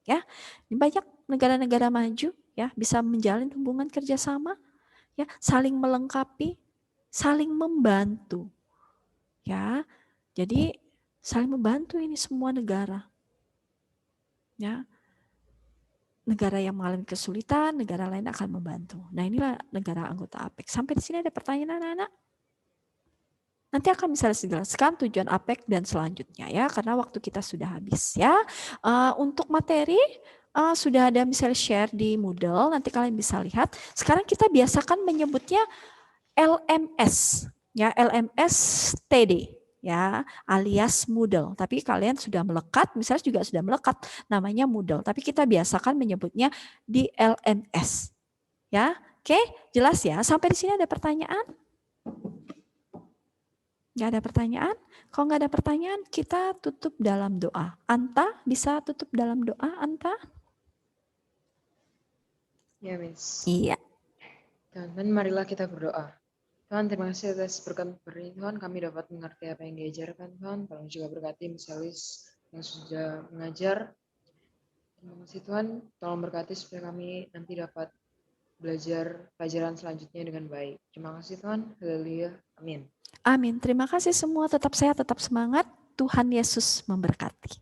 Ya. Ini banyak negara-negara maju ya, bisa menjalin hubungan kerjasama ya, saling melengkapi, saling membantu, ya. Jadi saling membantu ini semua negara, ya. negara yang mengalami kesulitan, negara lain akan membantu. Nah, inilah negara anggota APEC. Sampai di sini ada pertanyaan anak-anak? Nanti akan bisa dijelaskan tujuan APEC dan selanjutnya ya, karena waktu kita sudah habis ya. Untuk materi sudah ada misalnya share di Moodle, nanti kalian bisa lihat. Sekarang kita biasakan menyebutnya LMS ya, LMS TD. Ya, alias Moodle. Tapi kalian sudah melekat, misalnya juga sudah melekat namanya Moodle. Tapi kita biasakan menyebutnya di LMS. Ya, oke, jelas ya. Sampai di sini ada pertanyaan? Nggak ada pertanyaan? Kalau nggak ada pertanyaan, kita tutup dalam doa. Anta, bisa tutup dalam doa, Anta? Ya, Miss. Iya. Teman-teman, marilah kita berdoa. Tuhan, terima kasih atas berkat beri Tuhan, kami dapat mengerti apa yang diajarkan Tuhan. Tolong juga berkati misalis yang sudah mengajar. Terima kasih Tuhan, tolong berkati supaya kami nanti dapat belajar pelajaran selanjutnya dengan baik. Terima kasih Tuhan, haleluya, amin. Amin. Terima kasih semua, tetap sehat, tetap semangat. Tuhan Yesus memberkati.